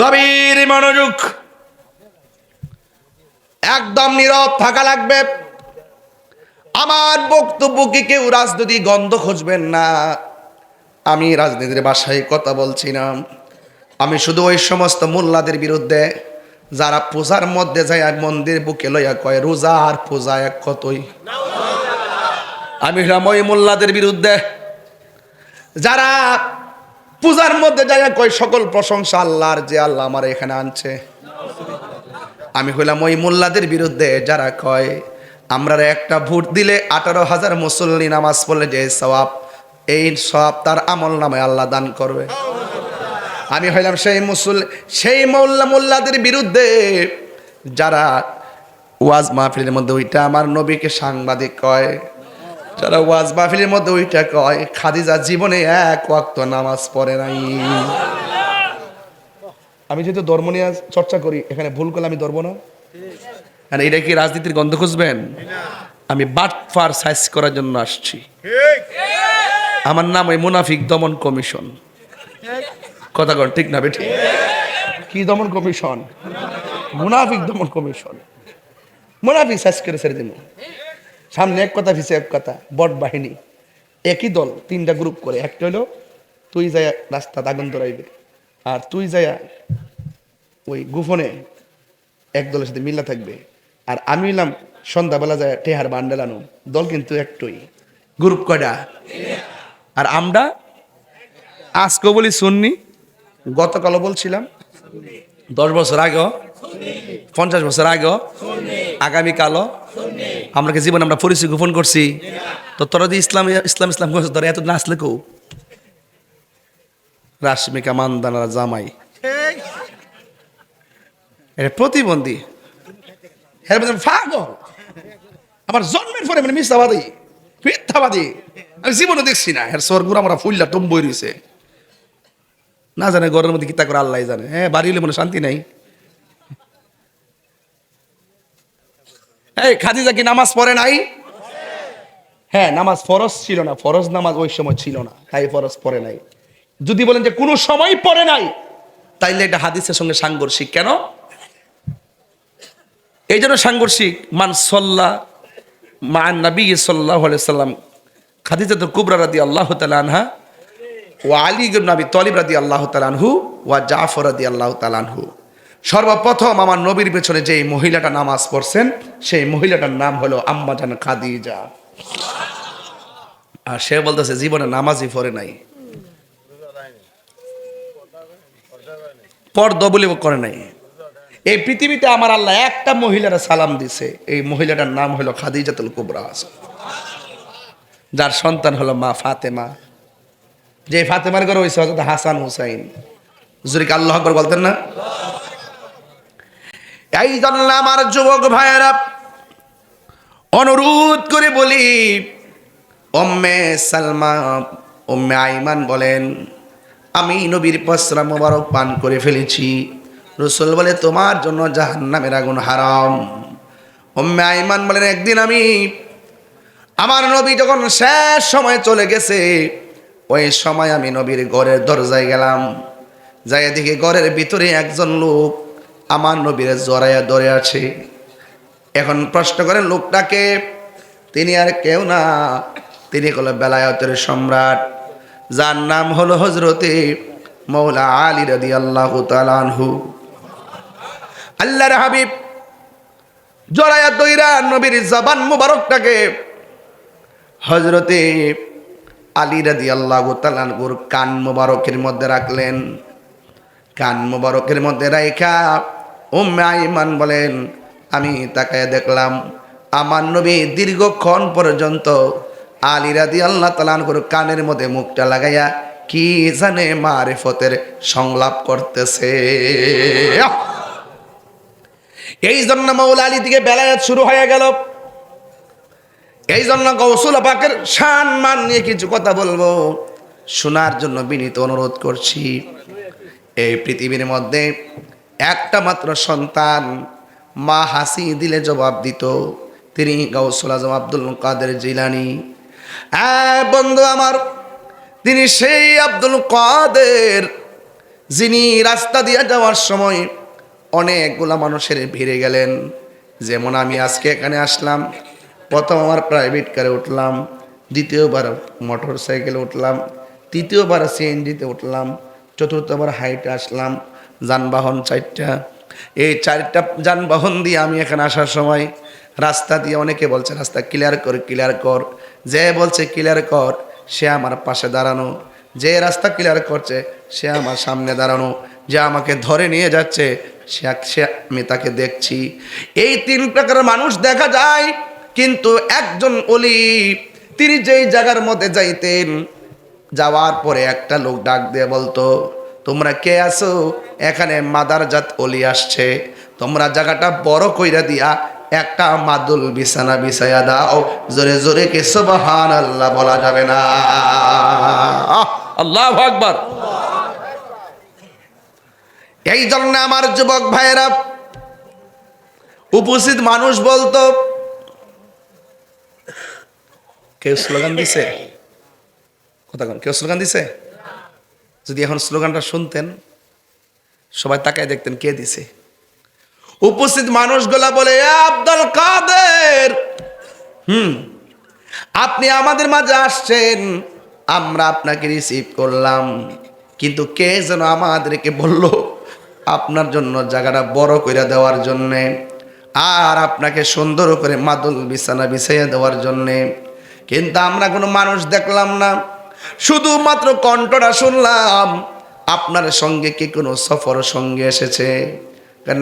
গভীর মনোযোগ, একদম নীরব থাকা লাগবে। আমার বক্তব্যকে কেউ রাজনীতি গন্ধ খুঁজবেন না। আমি রাজনীতির ভাষায় কথা বলছি না। আমি শুধু ওই সমস্ত মোল্লাদের বিরুদ্ধে যারা পূজার মধ্যে যায় মন্দির বুকে লইয়া কয় রোজা আর পূজা এক কতই। আমি হলাম ওই মোল্লাদের বিরুদ্ধে যারা পূজার মধ্যে যায় কয় সকল প্রশংসা আল্লাহর, যে আল্লাহ আমার এখানে আনছে। আমি হইলাম ওই মোল্লাদের বিরুদ্ধে যারা কয় আমরা একটা ভোট দিলে 18,000 মুসল্লি নামাজ পড়লে যে সওয়াব, এই সওয়াব তার আমল নামে আল্লাহ দান করবে। আমি হইলাম সেই মোল্লাদের বিরুদ্ধে যারা ওয়াজ মাহফিলের মধ্যে ওইটা আমার নবীকে সাংবাদিক কয়, যারা ওয়াজ মাহফিলের মধ্যে ওইটা কয় খাদিজা জীবনে এক ওয়াক্ত নামাজ পড়ে নাই। আমি যেহেতু ধর্ম নিয়ে চর্চা করি, এখানে ভুল করলে আমি ধরবো না। আর এটা কি রাজনীতির গন্ধ খুঁজবেন? আমি বাটফার সাইজ করার জন্য আসছি। আমার নাম ওই মুনাফিক দমন কমিশন। কথা কন ঠিক না বেঠিক? কি দমন কমিশন? মুনাফিক দমন কমিশন। মুনাফিক সাইজ করে ছেড়ে দিন। সামনে এক কথা পিছে এক কথা, বট বাহিনী একই দল, 3টা গ্রুপ করে। একটা হলো তুই যায় রাস্তা আগুন ধরাইবে, আর তুই যায় ওই গোপনে এক দলের সাথে মিল্লা থাকবে, আর আমি হইলাম সন্ধ্যাবেলা যায় টেহার বান্ডেল আনো। দল কিন্তু একটুই, গ্রুপ কয়টা? আর আমরা আজকে বলি সুন্নি, গতকালও বলছিলাম, 10 বছর আগে, 50 বছর আগে, আগামীকালও। আমরা কি জীবনে আমরা পরিচয় গোপন করছি? তো তোরা যে ইসলাম ইসলাম ইসলাম করছিস, তোরা এত নাচলে কেউ রাশমিকা মানদানার জামাই এটা প্রতিবন্ধী। আমার জন্মের পরে মানে মিথ্যাবাদী আমি জীবনে দেখছি না। এর স্বর্গুর আমরা ফুললা টম্বই রয়েছে, না জানে ঘরের মধ্যে কিতা করে আল্লাহ জানে। হ্যাঁ, বাড়ি হলে মনে শান্তি নাই। এই খাদিজা কি নামাজ পড়ে নাই? হ্যাঁ, নামাজ ফরজ ছিল না, ফরজ নামাজ ওই সময় ছিল না, তাই ফরজ পড়ে নাই। যদি বলেন যে কোনো সময় পড়ে নাই, তাইলে এটা হাদিসের সঙ্গে সাংঘর্ষিক। কেন এই জন্য সাংঘর্ষিক? মান সাল্লা মা নবী সাল্লাল্লাহু আলাইহি সাল্লাম খাদিজাতুল কুবরা রাদিয়াল্লাহু তাআলা আনহা ওয়া আলী ইবনে আবি তালিব রাদিয়াল্লাহু তাআলা আনহু ওয়া জাফর রাদিয়াল্লাহু তাআলা আনহু। সর্বপ্রথম আমার নবীর পেছনে যে মহিলাটা নামাজ পড়ছেন, সেই মহিলাটার নাম হলো আম্মা জান খাদিজা। আর সে বলতেছে জীবনে নামাজই পড়ে নাই, পর্দা বলে করে নাই। এই পৃথিবীতে আমার আল্লাহ একটা মহিলার সালাম দিছে, এই মহিলাটার নাম হলো খাদিজাতুল কুবরা, যার সন্তান হলো মা ফাতেমা। যে ফাতেমার ঘরে হয়েছে হযরত হাসান হুসাইন। জুরিক আল্লাহু আকবার বলতেন না? এই জন্য আমার যুবক ভাইয়েরা অনুরোধ করে বলি, উম্মে সালমা উম্মে আইমান বলেন আমি নবীর পসরা মোবারক পান করে ফেলেছি। রাসূল বলে তোমার জন্য জাহান্নামের আগুন হারাম। উম্মে আইমান বলেন একদিন আমার নবী যখন শেষ সময় চলে গেছে, ওই সময় আমি নবীর ঘরের দরজায় গেলাম, যাই দেখি ঘরের ভিতরে একজন লোক আমার নবীর জড়াইয়া ধরে আছে। এখন প্রশ্ন করেন লোকটাকে, তিনি আর কেউ না, তিনি হলো বেলায়েতের সম্রাট, যার নাম হলো হযরতে মাওলা আলী রাদিয়াল্লাহু তাআলা আনহু। আল্লাহর হাবিব জড়াইয়া দইরা নবীর জবান মুবারকটাকে হযরতে আলী রাদিয়াল্লাহু তাআলা আনহুর কান মুবারকের মধ্যে রাখলেন। কান মুবারকের মধ্যে রাইখা উম্মে আইমান বলেন আমি তাকায় দেখলাম আমার নবী দীর্ঘক্ষণ পর্যন্ত আলী রাদিয়াল্লাহু তাআলা আনহুর কানের মধ্যে মুখটা লাগাইয়া কি জানে মারিফতের সংলাপ করতেছে। এই জন্য মাওলা আলী থেকে বেলায়েত শুরু হয়ে গেল। এই জন্য গৌসুল পাকের শান মান নিয়ে কিছু কথা বলবো, শোনার জন্য বিনীত অনুরোধ করছি। এই পৃথিবীর মধ্যে একটা মাত্র সন্তান মা হাসি দিলে জবাব দিত, তিনি গাউসুল আজম আব্দুল কাদের জিলানী। বন্ধু আমার, তিনি সেই আব্দুল কাদের যিনি রাস্তা দিয়ে যাওয়ার সময় অনেকগুলা মানুষের ভিড়ে গেলেন। যেমন আমি আজকে এখানে আসলাম, প্রথম আমার প্রাইভেট কারে উঠলাম, দ্বিতীয়বার মোটর সাইকেলে উঠলাম, তৃতীয়বার সিএনজিতে উঠলাম, চতুর্থবার হাইটে আসলাম। যানবাহন 4টা। এই 4টা যানবাহন দিয়ে আমি এখানে আসার সময় রাস্তা দিয়ে অনেকে বলছে রাস্তা ক্লিয়ার কর, ক্লিয়ার কর। যে বলছে ক্লিয়ার কর সে আমার পাশে দাঁড়ানো, যে রাস্তা ক্লিয়ার করছে সে আমার সামনে দাঁড়ানো, যে আমাকে ধরে নিয়ে যাচ্ছে সে আমি তাকে দেখছি। এই 3 প্রকারের মানুষ দেখা যায়। কিন্তু একজন ওলি, তিনি যেই জায়গার মধ্যে যাইতেন, যাওয়ার পরে একটা লোক ডাক দিয়ে বলতো, তোমরা কে আছো? এখানে মাদারজাত ওলি আসছে, তোমরা জায়গাটা বড় কইরা দিয়া একটা মাদুল বিছানা বিছাইয়া দাও। জোরে জোরে কে সুবহানাল্লাহ বলা যাবে না? আল্লাহু আকবার। এই জন্য আমার যুবক ভাইয়েরা, উপস্থিত মানুষ বলতো, কেউ স্লোগান দিছে? কথা কোন? কেউ স্লোগান দিছে? যদি এখন স্লোগানটা শুনতেন সবাই তাকায় দেখতেন কে দিছে। উপস্থিত মানুষগুলা বলে, আব্দুল কাদের, আপনি আমাদের মাঝে আসছেন, আমরা আপনাকে রিসিভ করলাম, কিন্তু কে যেন আমাদেরকে বলল আপনার জন্য জায়গাটা বড় করে দেওয়ার জন্যে, আর আপনাকে সুন্দর করে মাদুল বিছানা বিছাইয়া দেওয়ার জন্যে। কিন্তু আমরা কোনো মানুষ দেখলাম না, শুধুমাত্র কণ্ঠটা শুনলাম। আপনার সঙ্গে কি কোনো সফর সঙ্গে এসেছে?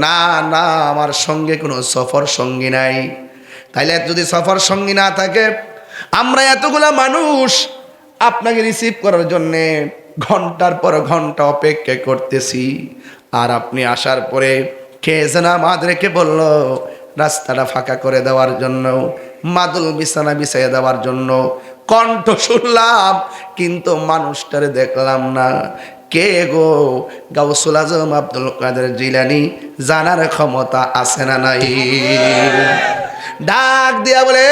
না না, আমার সঙ্গে কোনো সফর সঙ্গী নাই। তাইলে যদি সফর সঙ্গী না থাকে, আমরা এতগুলা মানুষ আপনাকে রিসিভ করার জন্যে ঘন্টার পর ঘন্টা অপেক্ষা করতেছি, আর আপনি আসার পরে কে যেন আমাদেরকে বলল রাস্তাটা ফাঁকা করে দেওয়ার জন্য, মাদুল বিছানা বিছাইয়া দেওয়ার জন্য। কণ্ঠ শুনলাম কিন্তু মানুষটারে দেখলাম না। কে গো? গাউসুল আজম আব্দুল কাদের জিলানী। জানার ক্ষমতা আছে না নাই? ডাক দিয়া বলে,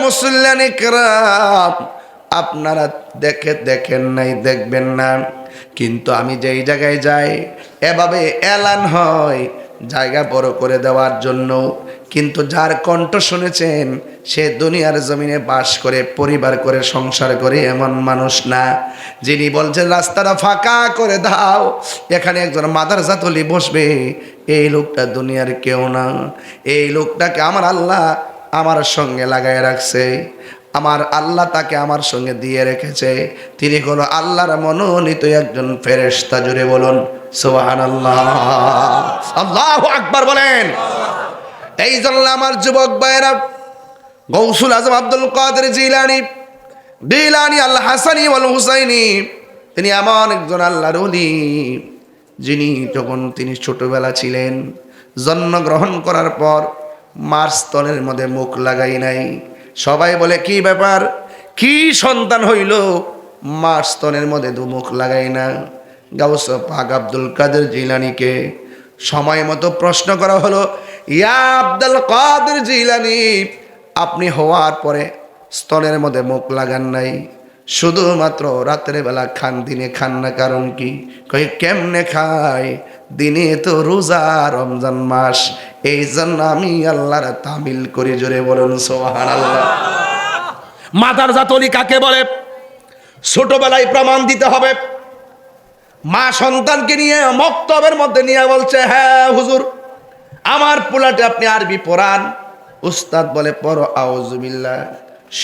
মুসল্লিয়ান ইকরাম, আপনারা দেখেন নাই, দেখবেন না, কিন্তু আমি যেই জায়গায় যাই এভাবে এলান হয় জায়গা বড় করে দেওয়ার জন্য। কিন্তু যার কণ্ঠ শুনেছেন সে দুনিয়ার জমিনে বাস করে, পরিবার করে, সংসার করে এমন মানুষ না। যিনি বলছেন রাস্তাটা ফাঁকা করে দাও, এখানে একজন মাদারজাত ওলি বসবে, এই লোকটা দুনিয়ার কেউ না। এই লোকটাকে আমার আল্লাহ আমার সঙ্গে লাগায় রাখছে, আমার আল্লাহ তাকে আমার সঙ্গে দিয়ে রেখেছে। তিনি হলো আল্লাহর মনোনীত একজন ফেরেশতা। জুড়ে বলুন সুবহানাল্লাহ, আল্লাহু আকবার বলেন। এই জন্য আমার যুবক ভাইয়েরা, গৌসুল আজম আব্দুল কাদের জিলানী আল হাসানি ওয়াল হুসাইনি, তিনি এমন একজন আল্লাহর ওলি, যিনি যখন তিনি ছোটবেলা ছিলেন, জন্মগ্রহণ করার পর মার স্তনের মধ্যে মুখ লাগাই নাই। সবাই বলে কি ব্যাপার, কি সন্তান হইল, মার স্তনের মধ্যে মুখ লাগাই না। গাউস পাক আব্দুল কাদের জিলানীকে সময় মতো প্রশ্ন করা হলো, ইয়া আব্দুল কাদের জিলানী, আপনি হওয়ার পরে স্তনের মধ্যে মুখ লাগান নাই, শুধুমাত্র রাতের বেলা খান, দিনে খান না, কারণ কি? কই কেমনে খায়? দিনে তো রোজা, রমজান মাস, এই জন্য আমি আল্লাহর তামিল করি। জোরে বলুন সুবহানাল্লাহ। মাদারজাত ওলি কাকে বলে? ছোটবেলায় প্রমাণ দিতে হবে। মা সন্তানকে নিয়ে মক্তবের মধ্যে নিয়ে বলছে, হ্যাঁ হুজুর, আমার পোলাটে আপনি আরবি পড়ান। উস্তাদ বলে পড়ো আউযুবিল্লাহ,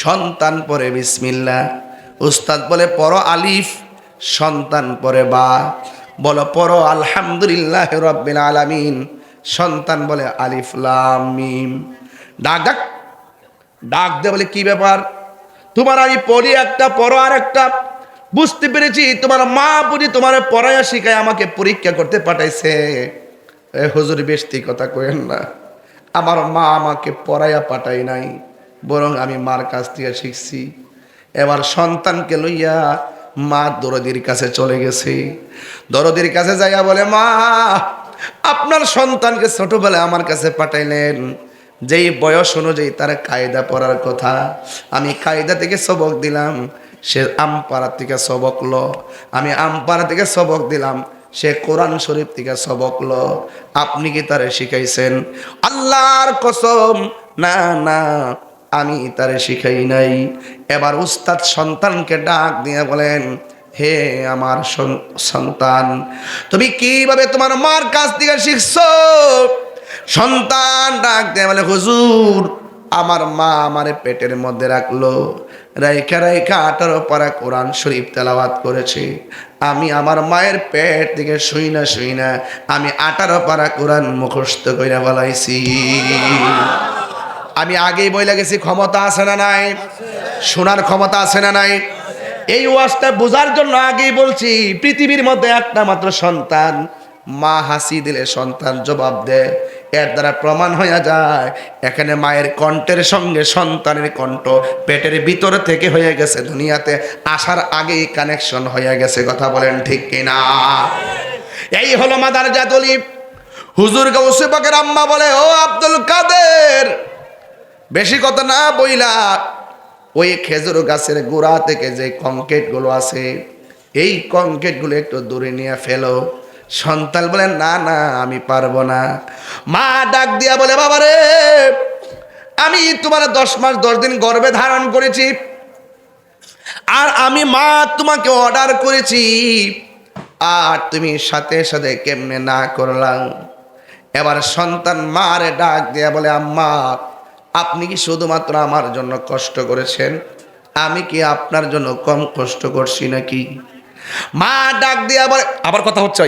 সন্তান পড়ে বিসমিল্লাহ। উস্তাদ বলে পড়ো আলিফ, সন্তান পড়ে বা। বলো পড়ো আলহামদুলিল্লাহ রাব্বিল আলামিন, সন্তান বলে আলিফ লাম মিম। ডাক ডাক ডাক দে বলে, কি ব্যাপার? তোমার আমি পড়ি একটা, পড়ো আর একটা। বুঝতে পেরেছি তোমার মা বুঝি তোমার পড়াইয়া শিখায় আমাকে পরীক্ষা করতে পাঠাইছে। এ হুজুর, বেশি কথা কইেন না, আমার মা আমাকে পড়াইয়া পাঠাই নাই, বরং আমি মার কাছ থেকে শিখছি। এবার সন্তানকে লইয়া মা দরদির কাছে চলে গেছে। দরদির কাছে যাইয়া বলে, মা, আপনার সন্তানকে ছোটবেলায় আমার কাছে পাঠাইলেন, যেই বয়স অনুযায়ী তার কায়দা পড়ার কথা, আমি কায়দা থেকে সবক দিলাম, সে আমপাড়া থেকে সবক লো। আমি আমপাড়া থেকে সবক দিলাম, সে কোরআন শরীফ থেকে সবক লো। আপনি কি তারে শিখাইছেন? আল্লাহর কসম, না না, আমি তারে শিখাই নাই। এবার উস্তাদ সন্তানকে ডাক দিয়ে বলেন, হে আমার সন্তান, তুমি কিভাবে তোমার মার কাছ থেকে শিখছো? সন্তান ডাক দিয়ে বলে, হুজুর, আমার মা আমারে পেটের মধ্যে রাখলো, রাইখা রাইখা 18 পারা কোরআন শরীফ তেলাওয়াত করেছে। আমি আমার মায়ের পেট থেকে শুই না আমি 18 পারা কোরআন মুখস্থ কইরা বলাইছি। আমি আগেই বইলা গেছি, ক্ষমতা আছে না নাই? শোনার ক্ষমতা আছে না নাই? এই ওয়াজটা বোঝার জন্য আগেই বলছি, পৃথিবীর মধ্যে একটা মাত্র সন্তান, মা হাসি দিলে সন্তান জবাব দেয়। এর দ্বারা প্রমাণ হয়ে যায় এখানে মায়ের কণ্ঠের সঙ্গে সন্তানের কণ্ঠ পেটের ভিতরে থেকে হয়ে গেছে, দুনিয়াতে আসার আগেই কানেকশন হয়ে গেছে। কথা বলেন ঠিক কিনা? এই হলো মাদার জাতলি। হুজুর গাউসে পাকের আম্মা বলে, ও আব্দুল কাদের, বেশি কথা না বইলা ওই খেজুর গাছের গোড়া থেকে যে কংক্রিট গুলো আছে, এই কংক্রিট গুলো একটু দূরে নিয়ে ফেলো। সন্তান বলেন, না না, আমি পারবো না। মা ডাক দিয়া বলে, বাবারে, আমি তোমার 10 মাস 10 দিন গর্ভে ধারণ করেছি, আর আমি মা তোমাকে অর্ডার করেছি, আর তুমি সাথে সাথে কেমনে না করলাম? এবার সন্তান মারে ডাক দিয়া বলে, আম্মা, আপনি কি শুধুমাত্র আমার জন্য কষ্ট করেছেন? আমি কি আপনার জন্য কম কষ্ট করছি নাকি? মা ডাক দিয়া বলে, আবার কথা হচ্ছে,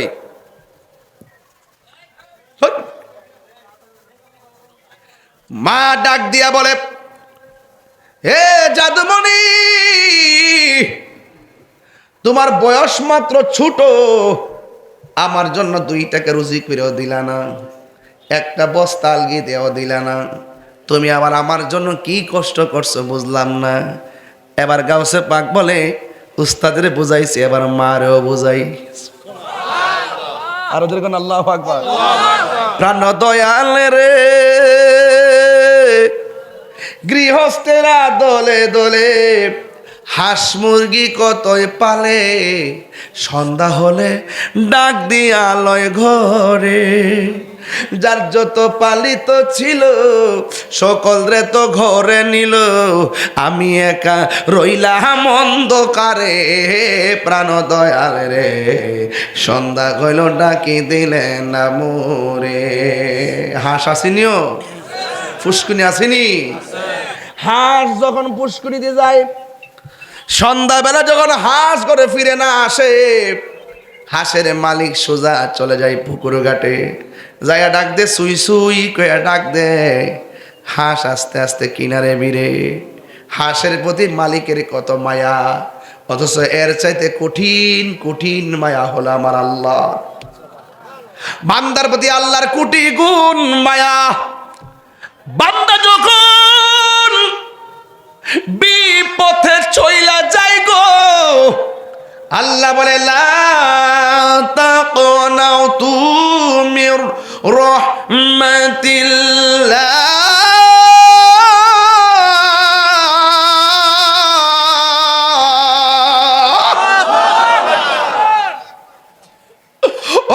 মা ডাক দিয়া বলে, হে জাদুমণি, তোমার বয়স মাত্র ছোট, আমার জন্য 2 টাকা রুজি করেও দিলা না, একটা বস্তা আলগি দেও দিলা না, তুমি আবার আমার জন্য কি কষ্ট করছো বুঝলাম না। এবার গাউসে পাক বলে, উস্তাদের বুঝাইছি, এবার মারেও বুঝাই। আরো যেরকম আল্লাহু আকবার। প্রাণ দয়াল রে, গৃহস্থেরা দলে দলে হাঁস মুরগি কতই পালে, সন্ধ্যা হলে ডাক দিয়া লয় ঘরে, যার যত পালিত ছিল সকল রে তো ঘরে নিল, আমি একা রইলাম অন্ধকারে। প্রাণ দয়াল রে, সন্ধ্যা হইল ডাকি দিলেন না মোরে। হাঁস আসিনিও, পুষ্কুনি আসেনি? হাঁস যখন পুষ্কুনিতে যায়, সন্ধ্যাবেলা যখন হাঁস করে ফিরে না আসে, হাঁসের মালিক সোজা চলে যায় পুকুর ঘাটে, যাইয়া ডাক দে, সুই সুই কয়া ডাক দে। হাঁস আস্তে আস্তে কিনারে ভিড়ে। হাঁসের প্রতি মালিকের কত মায়া, অথচ এর চাইতে কঠিন কঠিন মায়া হলো আমার আল্লাহ। বান্দার প্রতি আল্লাহর কোটি গুণ মায়া। বান্দা যখন বিপথে চইলা যায় গো, আল্লাহ বলে, লা তাকনাতু মির রাহমাতিল্লাহ,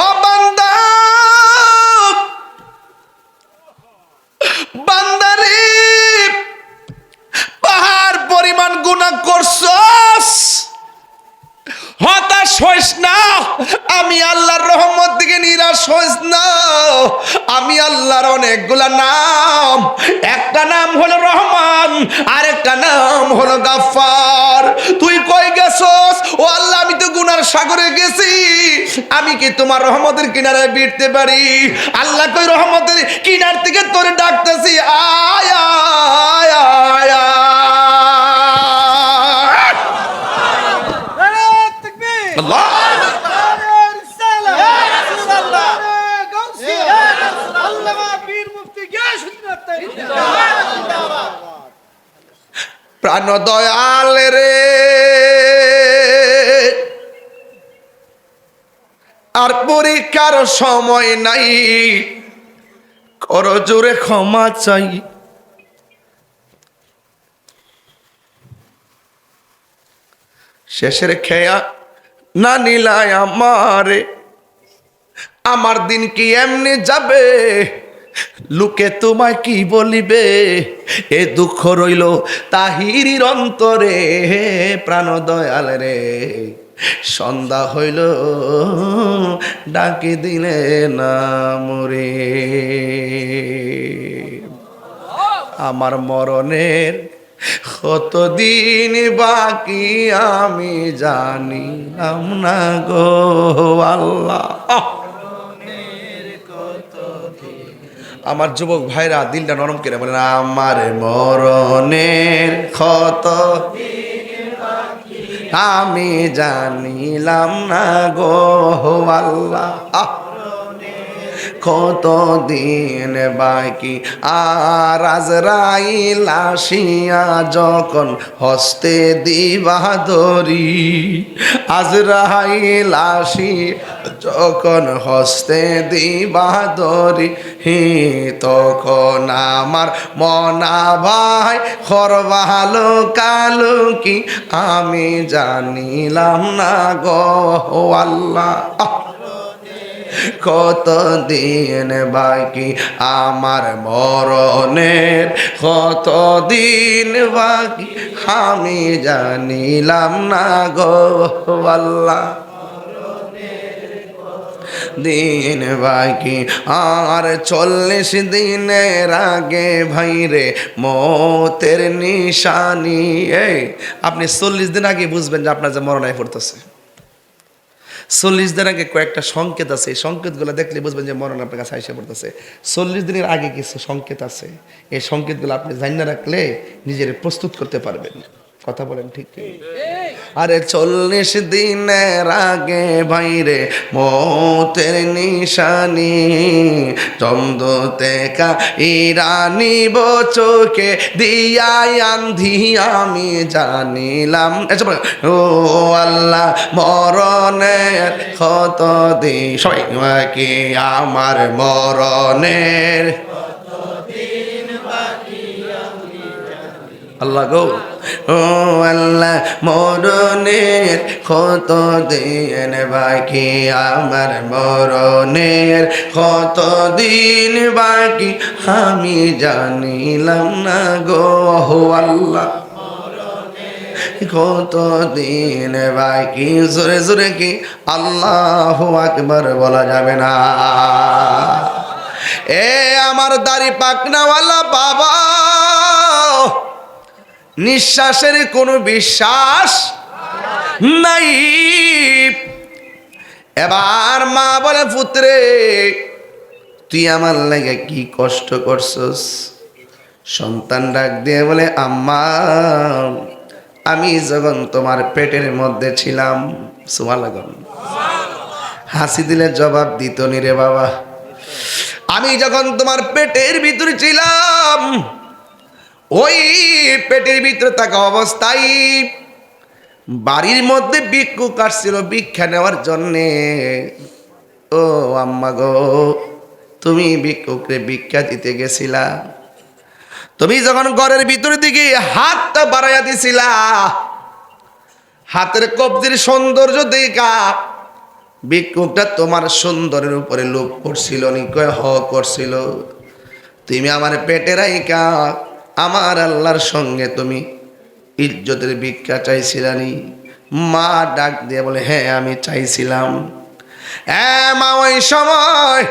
ও বান্দা, বান্দারে, পাহাড় পরিমাণ গুনাহ করছস, হতাশ হইস না, আমি আল্লাহর রহমত দিকে নিরাশ হইস না। আমি আল্লাহর অনেকগুলা নাম, একটা নাম হলো রহমান, আরেকটা নাম হলো গাফফার। তুই কই গেছস? ও আল্লাহ, আমি তো গুনার সাগরে গেছি, আমি কি তোমার রহমতের কিনারে ভিড়তে পারি? আল্লাহ কই, রহমতের কিনার থেকে তোরে ডাকতেছি, আয় আয় আয় আয়। আল্লাহ প্রাণ দয়াল রে, আর পরীক্ষার সময় নাই, করো জোরে ক্ষমা চাই। শেষের খেয়া না নিলায় আমারে, আমার দিন কি এমনি যাবে, লোকে তোমায় কি বলিবে, এ দুঃখ রইল তাহিরির অন্তরে, প্রাণ দয়াল রে সন্ধ্যা হইল ডাকি দিলে না মরে। আমার মরণের কতদিন বাকি আমি জানিলাম না গো আল্লাহ। আমার যুবক ভাইরা দিলটা নরম করে বলেন, আমার মরণের ক্ষত আমি জানিলাম না গো আল্লাহ। কতদিন বাকি আর আজরাইল আসিয়া যখন হস্তে দিবা ধরি, আজরাইল আসিয়া যখন হস্তে দিবা ধরি, তখন আমার মনা ভাই খরবালো কালো কি আমি জানিলাম না গো আল্লাহ। কতদিন বাকি আমার মরণের, কতদিন বাকি আমি জানিলাম না গো আল্লাহ। দিন বাকি আর 40 দিনের আগে ভাইরে মতের নিশানি। আপনি 40 দিন আগে বুঝবেন যে আপনার যে মরণায় পড়তেছে। 40 দিন আগে কয়েকটা সংকেত আছে, এই সংকেতগুলো দেখলে বুঝবেন যে মরণ আপনার কাছে এসে পড়তেছে। 40 দিনের আগে কিছু সংকেত আছে, এই সংকেতগুলো আপনি জানিয়ে রাখলে নিজের প্রস্তুত করতে পারবেন। কথা বলেন ঠিক? আরে 40 দিনের আগে ভাইরে মতের নিশানি, চন্দ্রতে কা ইরানি চোখে দিয়াই আন্ধি আমি জানিলাম। ও আল্লাহ মরণের কত দিন, সবাই কি আমার মরণের আল্লাহ গো, ও আল্লাহ মরণের কত দিন বাকি আমার মরণের কত দিন বাকি আমি জানিলাম না গো আল্লাহ। কত দিন বাকি, জোরে জোরে কি আল্লাহু আকবার বলা যাবে না? এ আমার দাড়ি পাকনাওয়ালা বাবা, নিঃশ্বাসের কোনো বিশ্বাস নাই। এবার মা বলে, পুত্রে তুই আমার লাগে কি কষ্ট করছস? সন্তান ডাক দিয়ে বলে, আম্মা আমি যখন তোমার পেটের মধ্যে ছিলাম, সুবহানাল্লাহ, হাসি দিলে জবাব দিত নি রে বাবা, আমি যখন তোমার পেটের ভিতরে ছিলাম, ওই পেটের ভিতরে থাকা অবস্থায় বাড়ির মধ্যে ভিক্ষুক আসছিল ভিক্ষা নেওয়ার জন্যে। ও আম্মা গো, তুমি ভিক্ষুকরে ভিক্ষা দিতে গেছিলা, তুমি যখন ঘরের ভিতরে দিকে হাতটা বাড়াইয়া দিছিলা, হাতের কবজির সৌন্দর্য দেখা ভিক্ষুকটা তোমার সুন্দরের উপরে লোভ করছিল নি? কয় হ করছিল। তুমি আমার পেটে রাইকা আমার আল্লাহর সঙ্গে তুমি ইজ্জতের ভিক্ষা চাইছিলানি? মা ডাক দিয়ে বলে, হ্যাঁ আমি চাইছিলাম। মা ওই সময়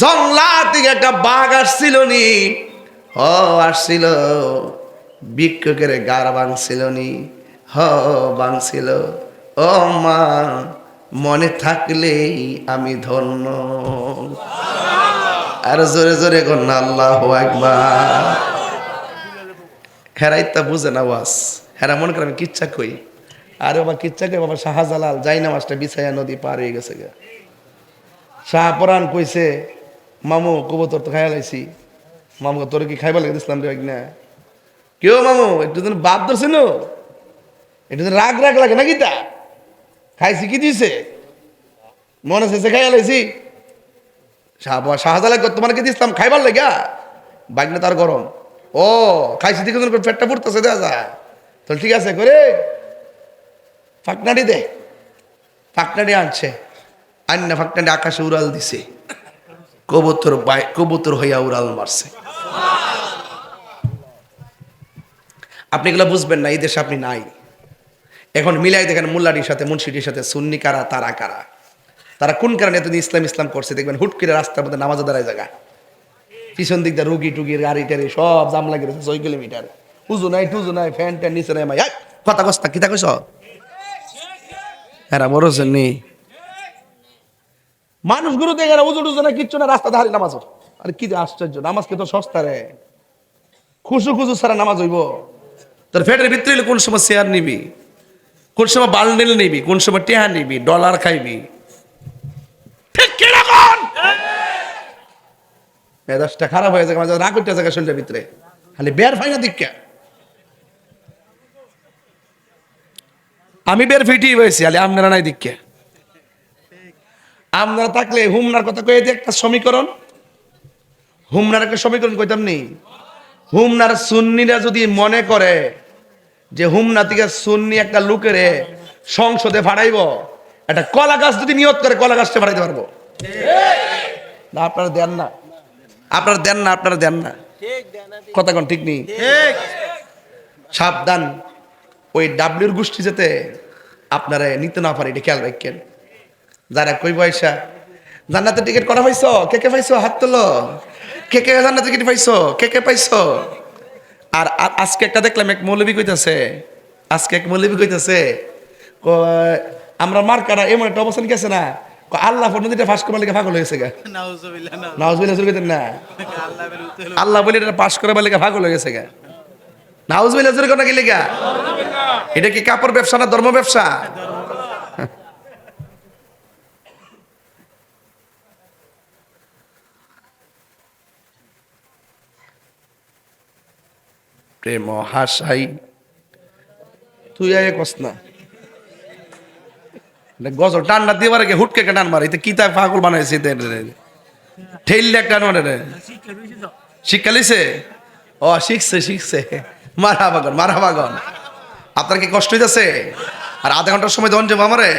জঙ্গলা থেকে একটা বাঘ আসছিল নি? হ আসছিল। ভিক্ষুকের গাড় ভাঙছিল নি? হ ভাঙছিল। ও মা, মনে থাকলেই আমি ধন্য। আর জোরে জোরে কন্যা আল্লাহু আকবার। হেরাই তা বুঝে না ওয়াজ, হেরা মনে করে আমি কিচ্ছা কই। আরে বাবা কিচ্ছা কই বাবা, শাহজালাল যাই না মাছটা বিছাইয়া নদী পার হয়ে গেছে গা। শাহপরান কইছে, মামু কবুতর তো খাইয়া লাইছি। মামু তোর কি খাইবা লাগে দিছিলাম রে না? কেউ মামু একটু দিন বাদ ধরছে নো, একটু দিন রাগ রাগ লাগে নাকি? তা খাইছি কি দিছে মনে আছে খাইয়া লাইছি। শাহজালাল তোমার কি দিছিলাম খাইবার লাগা? বাইক না তার গরম। ও খাইছি দেখে পেটটা ফুটতেছে, দেওয়া যায় তো ঠিক আছে করে ফাঁকনাটি দে। ফাঁকনাটি আনছে, আন্না ফাঁকটান্ডে আকাশে উড়াল দিছে, কবুতর হইয়া উড়াল মারছে। আপনি এগুলো বুঝবেন না, এই দেশে আপনি নাই। এখন মিলাই দেখেন মোল্লাটির সাথে মুন্সিটির সাথে সুন্নি কারা, তারা কারা, তারা কোন কারণে এতদিন ইসলাম ইসলাম করছে। দেখবেন হুট করে রাস্তার মধ্যে নামাজ দাঁড়ায় জায়গা, পিছন দিক দিয়ে রুগী টুগির গাড়ি টাড়ি সব জাম লাগে রয়েছে 6 কিলোমিটার। উজু নাই টুজু নাই, ফ্যান ট্যান নিচে নাই, মাই কথা কস্তা কিতা কইস হ্যাঁ মরছেন নি মানুষগুলো দেখে না, উজু টুজু না কিচ্ছু না, রাস্তা ধারে নামাজ। আরে কি আশ্চর্য, নামাজ কে তো সস্তা রে, খুশু খুশু ছাড়া নামাজ হইব? তোর ফেটের ভিতরে কোন সময় শেয়ার নিবি, কোন সময় বান্ডেল নিবি, কোন সময় টেহা নিবি, ডলার খাইবি, ঠিক কিরকম মেজাজটা খারাপ হয়ে যায়, রাগ করতে যায় শরীরের ভিতরে, খালি বের ফাই না দিক। আমি বের ফিটি হয়েছি, আলে আপনারা নাই দিক। আপনারা থাকলে হুমনার কথা কয়ে যে একটা সমীকরণ, হুমনার একটা সমীকরণ কইতাম নি। হুমনার সুন্নিরা যদি মনে করে যে হুমনা থেকে সুন্নি একটা লোকের সংসদে ফাড়াইব, একটা কলা গাছ যদি নিয়ত করে কলা গাছটা ফাড়াইতে পারবো না? আপনারা দেন না, আপনারা দেন না, আপনারা দেন না, কথা কোন ঠিক নেই। সাবধান, ওই ডাব্লিউর গোষ্ঠী যাতে আপনারা নিতে না পারে, এটা খেয়াল রাখেন। যারা কই পয়সা জান্নাতের টিকিট করা পাইছো, কে কে পাইছো হাত তোলো, কে কে জান্নাতের টিকিট পাইছো, কে কে পাইছো। আর আজকে একটা দেখলাম এক মৌলবী কইতাছে, আজকে এক মৌলবী কইতাছে আমরা মার্কারা এমন একটা অবস্থান গেছে না, আল্লাহ নদীটা ফাঁস করার লেগে পাগল হয়েছে গা। নাউজুবিল্লাহ না, আল্লাহ বলে এটা পাস করার লেগে পাগল হয়ে গেছে গা। নাউজুবিল্লাহ জোরে কোন গেলে গা। এটা কি কাপড় ব্যবসা না ধর্ম ব্যবসা? প্রেম হাসাই তুই আয় কস না, গজল টান্ডা দিয়ে মারে হুটকে টান মারে, কি তা পাগল বানাইছে, ঠেললে টান মারে রে। শিক্ষা লিছে, ও শিখছে শিখছে, মারা বাগন মারা বাগন। আপনার কি কষ্ট হইতেছে? আর আধা ঘন্টার সময় দেওয়ান যাবো আমারে,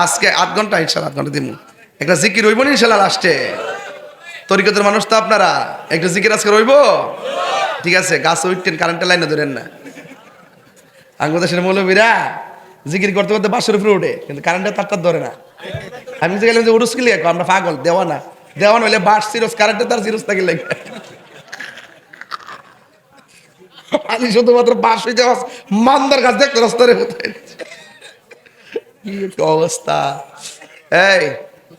আজকে 8 ঘন্টা, ইনশাল্লাহ 8 ঘন্টা দিব। একটা জিকির রইব না ইনশাল্লাহ লাস্টে? তরিকতের মানুষ তো আপনারা, একটা জিকির আজকে রইব? ঠিক আছে, গাছ উঠতেন, কারেন্টের লাইনে ধরেন না। আঙ্গুদেশের মৌলবীরা জিকির করতে করতে বাসের উপরে উঠে, কিন্তু কারেন্টের তারটা ধরে না। আমি যে গেলাম যে উড়ুস কিলে আমরা পাগল, দেওয়া না দেওয়ান হইলে বাস সিরোস, কারেন্টের তার সিরোস থাকে লাগে। আমি শুধুমাত্র বাস হইতে মান্দার গাছ দেখতে রাস্তারে কোথায়, কি একটা অবস্থা। এই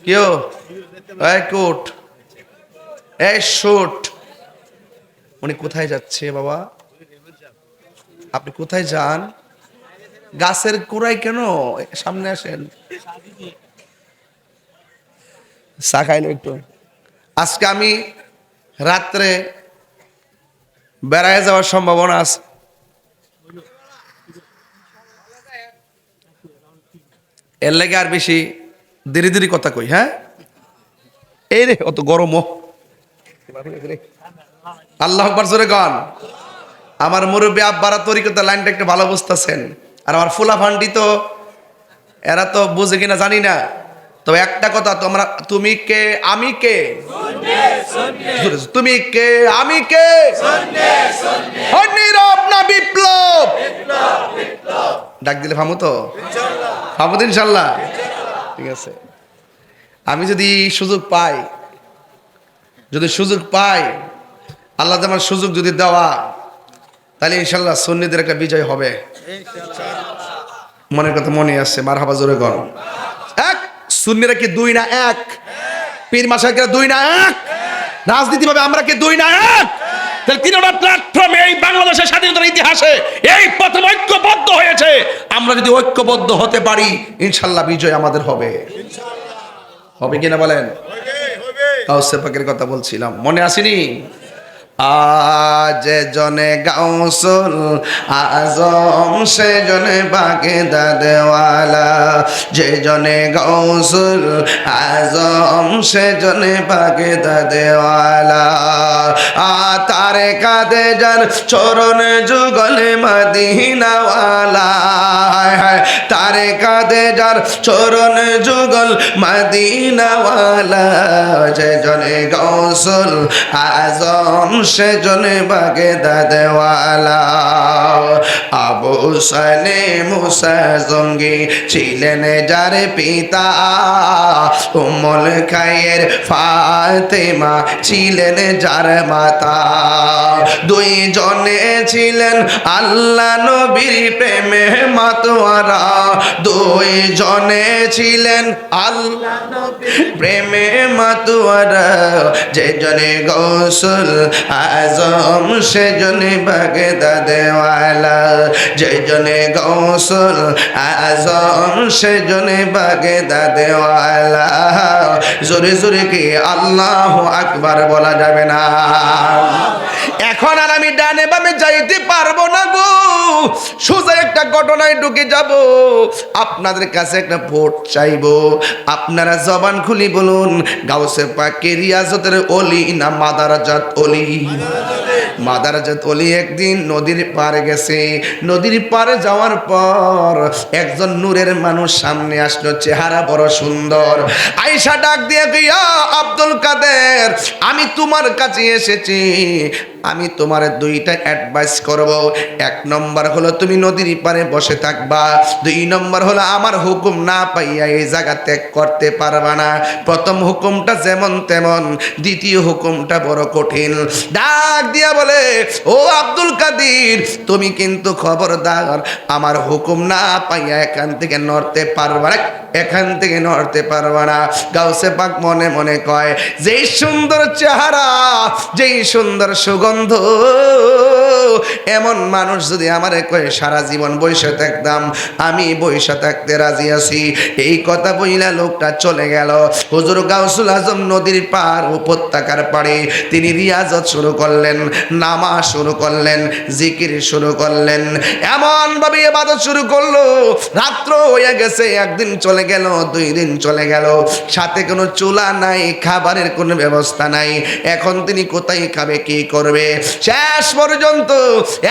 কেউ এই কোট, এই শুট, উনি কোথায় যাচ্ছে বাবা? আপনি কোথায় যান? গাছের কুড়াই কেন? সামনে আসেন, চা খাইলো একটু। আজকে আমি রাত্রে বেড়ায় যাওয়ার সম্ভাবনা আছে। এর লাগে আর বেশি দেরি দেরি কথা কই। হ্যাঁ এই রে অত গরম, আল্লাহ আকবার জোরে গান। আমার মুরব্বী আব্বারা তরিকতা লাইনটা একটু ভালো বুঝতেছেন, আর আমার ফুলা ফান্ডি তো এরা তো বুঝে কিনা জানি না। তবে একটা কথা, তোমরা তুমি কে আমি কে, তুমি কে আমি কে, নীরব না বিপ্লব, ডাক দিলে ফামু তো, ফামু তো ইনশাল্লাহ। ঠিক আছে, আমি যদি সুযোগ পাই, যদি সুযোগ পাই, আল্লাহ আমার সুযোগ যদি দেওয়া, তাহলে ইনশাল্লাহ সুন্নিদের একটা বিজয় হবে। মনের কথা মনে আছে, মারহাবা জোরে গণ। এক সুন্নিরা কি 2 না 1? পীর মাশায়েখরা 2 না 1? রাজনীতি ভাবে আমরা কি 2 না 1? তাহলে 3টা প্ল্যাটফর্মে এই বাংলাদেশের স্বাধীনতার ইতিহাসে এই প্রথম ঐক্যবদ্ধ হয়েছে। আমরা যদি ঐক্যবদ্ধ হতে পারি, ইনশাল্লাহ বিজয় আমাদের হবে। হবে কিনা বলেন? কাউসার পাকের কথা বলছিলাম, মনে আসেনি? আজ জনে গাউসুল আজম সে জনে বাগদাদওয়ালা, যে জনে গাউসুল আজম সে জনে বাগদাদওয়ালা। তারে কাঁদে যার চরণ যুগলে মদিনাওয়ালা, তারে কাঁদে যার চরণ যুগল মদিনাওয়ালা, যে জনে গাউসুল আজম সে জনে বাগদাদওয়ালা। আবু সালেম মুসা জঙ্গি ছিলেন যার পিতা, উম্মুল খায়ের ফাতেমা ছিলেন যার মাতা। দুই জনে ছিলেন আল্লাহ নবীর প্রেমে মাতোয়ারা, দুই জনে ছিলেন আল্লাহ নবীর প্রেমে মাতোয়ারা, যে জনে গাউসুল আজম সে জনে বাগদাদওয়ালা, যে জনে গাউসুল আজম সে জনে বাগদাদওয়ালা। জোরে জোরে কি আল্লাহু আকবার বলা যাবে না? এখন আর আমি ডানে বামে যাইতে পারবো না গো, সোজা একটা ঘটনায় ঢুকে যাব। আপনাদের কাছে একটা ভোট চাইবো, আপনারা জবান খুলি বলুন, গাউসে পাকে রিয়াজতের ওলি না মাদারাজাত ওলি? মাদারাজাত ওলি একদিন নদীর পাড়ে গেছে। নদীর পাড়ে যাওয়ার পর একজন নূরের মানুষ সামনে আসলো, চেহারা বড় সুন্দর। আয়েশা ডাক দিয়ে গিয়া, আব্দুল কাদের, আমি তোমার কাছে এসেছি, আমি তোমার দুইটা অ্যাডভাইস করব। এক নম্বর হলো তুমি নদীর পাড়ে বসে থাকবা, দুই নম্বর হলো আমার হুকুম না পাইয়া এই জায়গা ত্যাগ করতে পারবা না। প্রথম হুকুমটা যেমন তেমন, দ্বিতীয় হুকুমটা বড় কঠিন। ডাক দিয়া বলে, ও আব্দুল কাদের, তুমি কিন্তু খবরদার আমার হুকুম না পাইয়া এখান থেকে নড়তে পারবা না, এখান থেকে নড়তে পারবা না। গাউসে পাক মনে মনে কয়, যেই সুন্দর চেহারা, যেই সুন্দর সুগন্ধ, এমন মানুষ যদি আমারে কয়ে সারা জীবন বইসা থাকতাম, আমি বইসা থাকতে রাজি আছি। এই কথা বইলা লোকটা চলে গেল। হুজুর গাউসুল আজম নদীর পার উপত্যকার পাড়ে তিনি রিয়াজত শুরু করলেন, নামাজ শুরু করলেন, জিকির শুরু করলেন, এমন ভাবে ইবাদত শুরু করলো। রাত্র হয়ে গেছে, একদিন চলে গেল, দুই দিন চলে গেল, সাথে কোনো চুলা নাই, খাবারের কোনো ব্যবস্থা নাই। এখন তিনি কোথায় খাবে, কি করবে? শেষ পর্যন্ত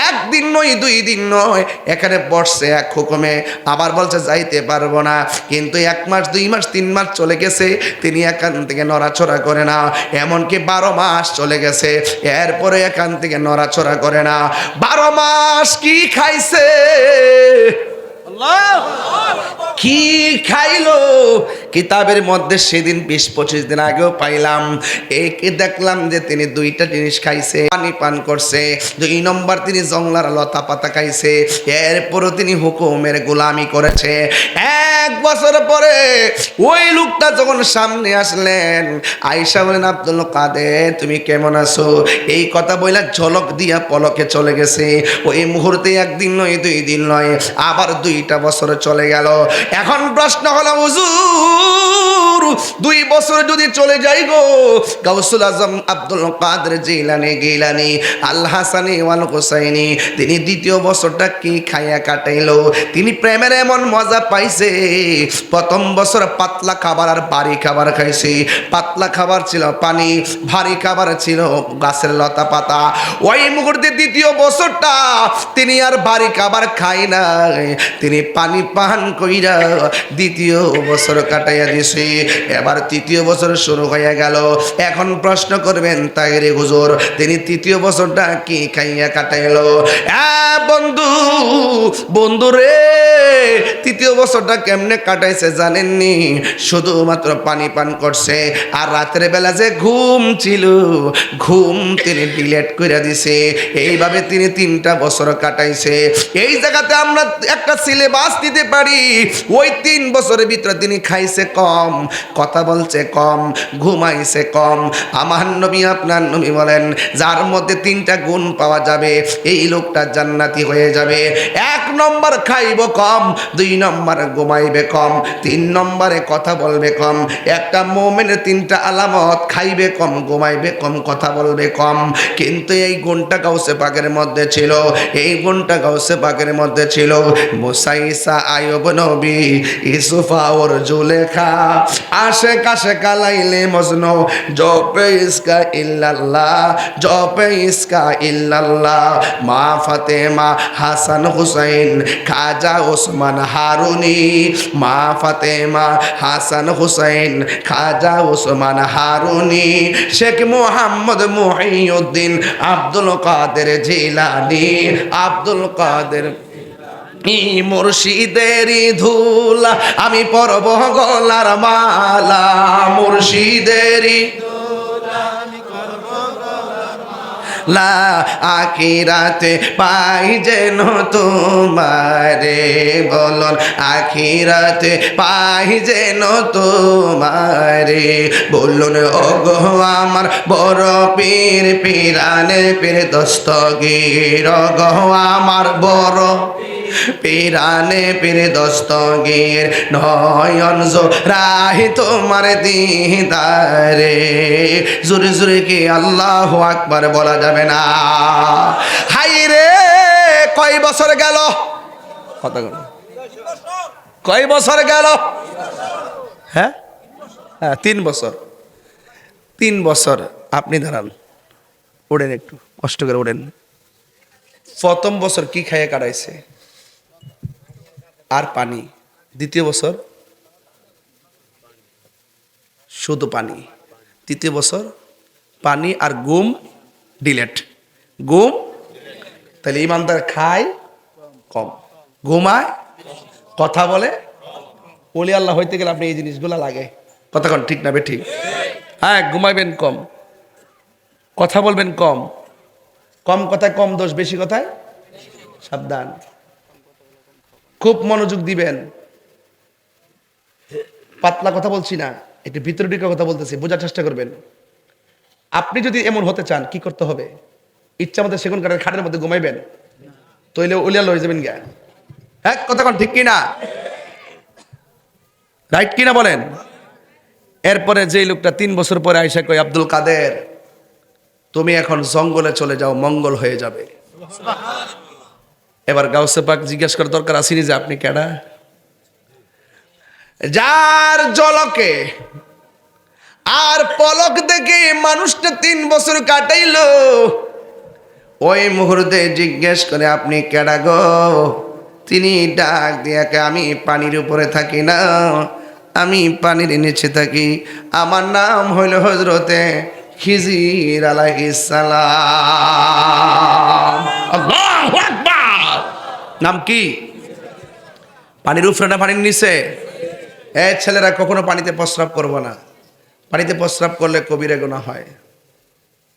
একদিন নয়, দুই দিন নয়, এখানে বসছে এক হুকুমে, আবার বলছে যাইতে পারবো না। কিন্তু 1 মাস, 2 মাস, 3 মাস চলে গেছে, তিনি এখান থেকে নড়াচড়া করে না। এমনকি 12 মাস চলে গেছে, এরপরে এখান থেকে নড়াচড়া করে না। 12 মাস কি খাইছে, কি খাইলো? কিতাবের মধ্যে সেদিন 20-25 দিন আগেও পাইলাম, একে দেখলাম যে তিনি 2টা জিনিস খাইছে, পানি পান করছে। 2 নম্বর তিনি জংলার লতা পাতা খাইছে। এরপরও তিনি হুকুমের গোলামি করেছে। 1 বছর পরে ওই লোকটা যখন সামনে আসলেন, আয়েশা বলেন, আব্দুল কাদের তুমি কেমন আছো? এই কথা বইলা ঝলক দিয়া পলকে চলে গেছে। ওই মুহূর্তে একদিন নয়, 2 দিন নয়, আবার 2টা বছর চলে গেল। এখন প্রশ্ন হলো, হুজুর 2 বছর যদি চলে যাই গো, গাউসুল আজম আব্দুল কাদের জিলানী আল হাসানি ওয়াল হুসাইনি তিনি 2য় বছরটা কি খাইয়া কাটাইলো? তিনি প্রেমের এমন মজা পাইছে। প্রথম বছর পাতলা খাবার আর ভারী খাবার খাইছে। পাতলা খাবার ছিল পানি, ভারী খাবার ছিল গাছের লতা পাতা। ওই মুহূর্তে 2য় বছরটা তিনি আর ভারী খাবার খাই না, তিনি পানি পান কইরা 2য় বছর কাটাইয়া দিছে। এবার 3য় বছর শুরু হয়ে গেল। এখন প্রশ্ন করবেন, তাই রে হুজুর তিনি 3য় বছরটা কি খাইয়া কাটাইলো? বন্ধু রে, 3য় বছরটা কেমনে কাটাইছে জানেননি? শুধুমাত্র পানি পান করছে, আর রাতের বেলা যে ঘুম ছিল, ঘুম তিনি ডিলেট করে দিছে। এইভাবে তিনি 3টা বছর কাটাইছে। এই জায়গাতে আমরা একটা সিলেবাস দিতে পারি, ওই 3 বছরের ভিতরে তিনি খাইছে কম, কথা বলছে কম, ঘুমাইছে কম। আমার নবী আপনার নবী বলেন যার মধ্যে তিনটা গুণ পাওয়া যাবে এই লোকটা জান্নাতি হয়ে যাবে। এক নম্বর খাইব কম, দুই নম্বর ঘুমাইবে কম, তিন নম্বরে কথা বলবে কম। একটা মুমিনের তিনটা আলামত, খাইবে কম, ঘুমাইবে কম, কথা বলবে কম। কিন্তু এই গুণটা গাউসে পাকের মধ্যে ছিল, এই গুণটা গাউসে পাকের মধ্যে ছিল। মুসা, ঈসা, আইয়ুব নবী, ইউসুফা ওর জুলেখা, আশেকাশে কালাইলে মজনু, জপে ইসকা ইল্লাল্লাহ, জপে ইসকা ইল্লাল্লাহ। মা ফাতেমা, হাসান হুসাইন, খাজা ওসমান হারুনি, মা ফাতেমা, হাসান হুসাইন, খাজা ওসমান হারুনি, শেখ মুহাম্মদ মুহিউদ্দিন, আব্দুল কাদের জিলানী, আব্দুল কাদের মুর্শিদেরই ধুলা আমি পরব গলার মালা, মুর্শিদেরই লা আখিরাতে পাই যেন তোমারে, বলুন আখিরাতে পাই যেন তোমারে। বলুন ও গো আমার বড় পীর, পীরানে পীর দস্তগীর, ও গো আমার বড় পীরানে পীর দস্তগীর, নয়ন জোড়াই তোমার দিদারে। জোরে জোরে কি আল্লাহু আকবার বলা যাবে না? হাই রে, কয় বছর গেল, কথা কয় বছর গেল? হ্যাঁ হ্যাঁ, 3 বছর। 3 বছর আপনি দাঁড়ান, ওড়েন, একটু কষ্ট করে ওড়েন। প্রথম বছর কি খাইয়ে কাটাইছে? আর পানি। দ্বিতীয় বছর শুধু পানি। তৃতীয় বছর পানি আর ঘুম ডিলেট, ঘুম। তাহলে ইমানদার খায় কম, ঘুমায়, কথা বলে। ওলি আল্লাহ হইতে গেলে আপনি এই জিনিসগুলো লাগে। কতক্ষণ ঠিক না বে ঠিক? হ্যাঁ, ঘুমাইবেন কম, কথা বলবেন কম। কম কথায় কম দোষ, বেশি কথায় সাবধান। খুব মনোযোগ দিবেন। পাতলা কথা বলছি না, একটু ভিতরে ঢুকে কথা বলতেছি, বোঝার চেষ্টা করবেন। আপনি যদি এমন হতে চান কি করতে হবে? ইচ্ছা মতো সেগুন কাঠের খাটের মধ্যে ঘুমাইবেন, তইলে উলিয়া লয়ে যাবেন গা। হ্যাঁ, কতক্ষণ ঠিক কিনা? রাইট কিনা বলেন? এরপরে যেই লোকটা 3 বছর পরে আইসা কই, আব্দুল কাদের তুমি এখন জঙ্গলে চলে যাও, মঙ্গল হয়ে যাবে। এবার গাউসে পাক জিজ্ঞেস করার দরকার আসেনি যে আপনি কেডা? যার জলকে আর পলক দেখে মানুষটা 3 বছর কাটাইলো, ওই মুহূর্তে জিজ্ঞেস করে আপনি কেডা গো? তিনি ডাক দিয়াকে, আমি পানির উপরে থাকি না, আমি পানির নিচে থাকি, আমার নাম হইল হযরতে খিজির আলাইহিস সালাম। আল্লাহু আকবার। নাম কি? পানির উপরে না পানির নিচে? ছেলেরা কখনো পানিতে প্রস্রাব করবো না। পানিতে প্রস্রাব করলে কবিরা গুনাহ হয়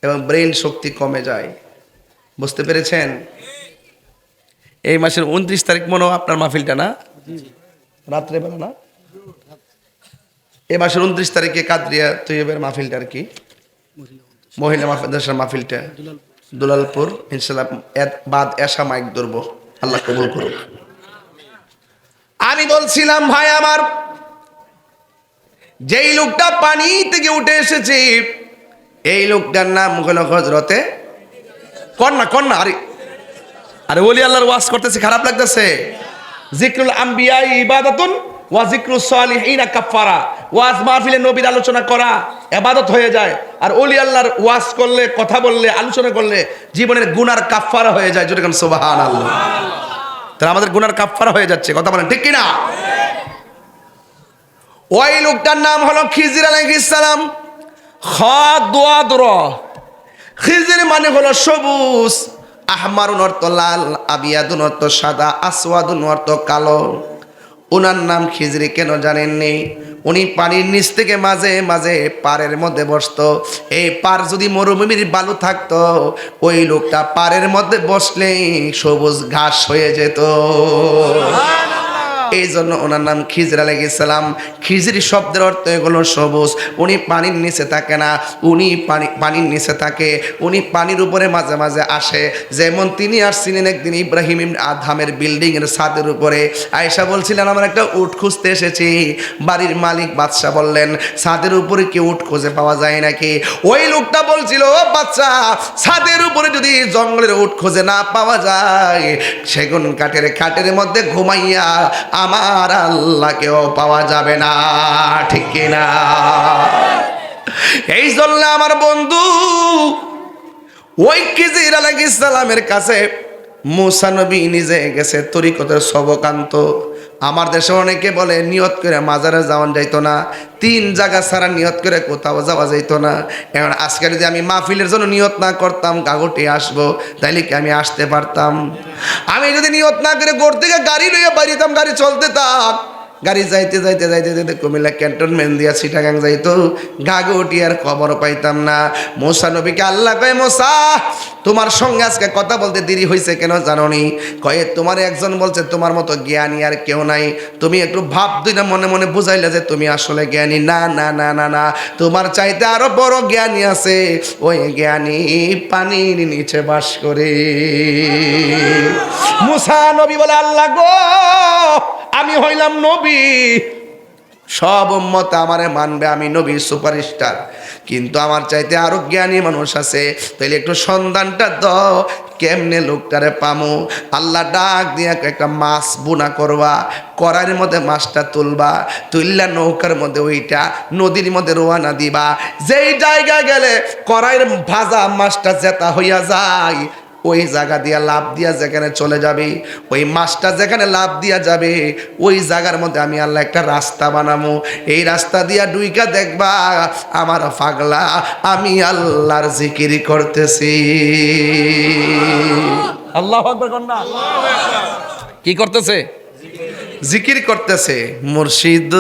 এবং ব্রেন শক্তি কমে যায়। বুঝতে পেরেছেন? এই মাসের 29 তারিখ মনে হয় আপনার মাহফিলটা, না? রাত্রে বেলা না? এই মাসের 29 তারিখে কাদরিয়া তৈয়বের মাহফিলটা, আর কি মহিলা মাদ্রাসার মাহফিলটা দুলালপুর, ইনশাআল্লাহ বাদ এশা মাইক ধরবো, আল্লাহ কবুল করুক। আমি বলছিলাম ভাই আমার, যেই লোকটা পানি থেকে উঠে এসেছে এই লোকটার নাম হলো হযরতে কন্যা। আরে ওলি আল্লাহর ওয়াজ করতেছে, খারাপ লাগতেছে? যিকরুল আম্বিয়া ইবাদাতুন ওয়া যিকরুস সালিহিনা কাফারা। ওয়াজ মাহফিলে নবীর আলোচনা করা ইবাদত হয়ে যায়, আর ওলি আল্লাহর ওয়াজ করলে, কথা বললে, আলোচনা করলে জীবনের গুনার কাফারা হয়ে যায়। যেরকম সুবহানাল্লাহ। তাহলে আমাদের গুনার কাফারা হয়ে যাচ্ছে, কথা বলেন ঠিক কিনা? ওই লোকটার নাম হলো খিজির আলাইহিস সালাম। খাদওয়াদর, খিজির মানে হলো সবুজ, আহমারুন অর্থ লাল, আবিয়াদুন অর্থ সাদা, আসওয়াদুন অর্থ কালো। ওনার নাম খিজির কেন জানেননি? উনি পানির নিচ থেকে মাঝে মাঝে পাড়ের মধ্যে বসতো। এই পাড় যদি মরুভূমির বালু থাকতো, ওই লোকটা পাড়ের মধ্যে বসলেই সবুজ ঘাস হয়ে যেত। এই জন্য ওনার নাম খিজির আলাইহিস সালাম। খিজির শব্দের অর্থ হলো সবুজ। উনি পানির নিচে থাকে না, উনি পানির নিচে থাকে, উনি পানির উপরে মাঝে মাঝে আসে। যেমন তিনি আসছিলেন একদিন ইব্রাহিম ইবনে আদহামের বিল্ডিং এর ছাদের উপরে। আয়েশা বলছিলেন আমার একটা উট খুঁজতে এসেছি। বাড়ির মালিক বাদশা বললেন ছাদের উপরে কি উট খুঁজে পাওয়া যায় নাকি? ওই লোকটা বলছিল ও বাচ্চা, ছাদের উপরে যদি জঙ্গলের উট খুঁজে না পাওয়া যায়, সেগুন কাঠের মধ্যে ঘুমাইয়া আমার আল্লাহকেও পাওয়া যাবে না, ঠিক কিনা? এই জন্য আমার বন্ধু ওই খিজির আলাইহিস সালামের কাছে মুসা নবী নিজে গেছে তরিকতের সবকান্ত। আমার দেশে অনেকে বলে নিয়ত করে মাজারে যাওয়া যাইতো না, 3 জায়গা ছাড়া নিয়ত করে কোথাও যাওয়া যাইতো না। এখন আজকে যদি আমি মাহফিলের জন্য নিয়ত না করতাম গাগটে আসবো, তাইলে কি আমি আসতে পারতাম? আমি যদি নিয়ত না করে গোড় থেকে গাড়ি লইয়া বাড়িতাম, গাড়ি চলতে থাক, গাড়ি যাইতে যাইতে যাইতে যাইতে কুমিল্লা ক্যান্টনমেন্ট দিয়া চিটাগাং যাইতো, গাগটি আর খবর পাইতাম না। মুসা নবীকে আল্লাহ কয় মুসা তোমার সঙ্গে আজকে কথা বলতে দেরি হয়েছে কেন জানো নি? কয়ে তোমার একজন বলছে তোমার মতো জ্ঞানী আর কেউ নাই। তুমি একটু ভাব দুই না মনে মনে বুঝাইলে যে তুমি আসলে জ্ঞানী। না না না না না, তোমার চাইতে আরো বড় জ্ঞানী আছে, ওই জ্ঞানী পানির নিচে বাস করে। মুসা নবী বলে আল্লাহ গো আমি হইলাম নবী, সব উম্মত আমারে মানবে, আমি নবী সুপারস্টার, কিন্তু আমার চাইতে আরো জ্ঞানী মানুষ আছে, তাইলে একটু সন্ধানটা দাও কেমনে লোকটারে পামু। আল্লাহ ডাক দিয়া একটা মাছ বুনা করবা, কড়াইয়ের মধ্যে মাছটা তুলবা, তুললা নৌকার মধ্যে ওইটা নদীর মধ্যে রোয়ানা দিবা। যেই জায়গায় গেলে কড়াইয়ের ভাজা মাছটা জেতা হইয়া যায়, ওই জায়গা দিয়া লাভ দিয়া যেখানে চলে যাবে, ওই মাছটা যেখানে লাভ দিয়া যাবে, ওই জায়গার মধ্যে আমি আল্লাহ একটা রাস্তা বানাবো। এই রাস্তা দিয়া ডুইকা দেখবা আমার পাগলা আমি আল্লাহর জিকির করতেছি। আল্লাহু আকবার কন্যা কি করতেছে? জিকির করতেছে। মুর্শিদ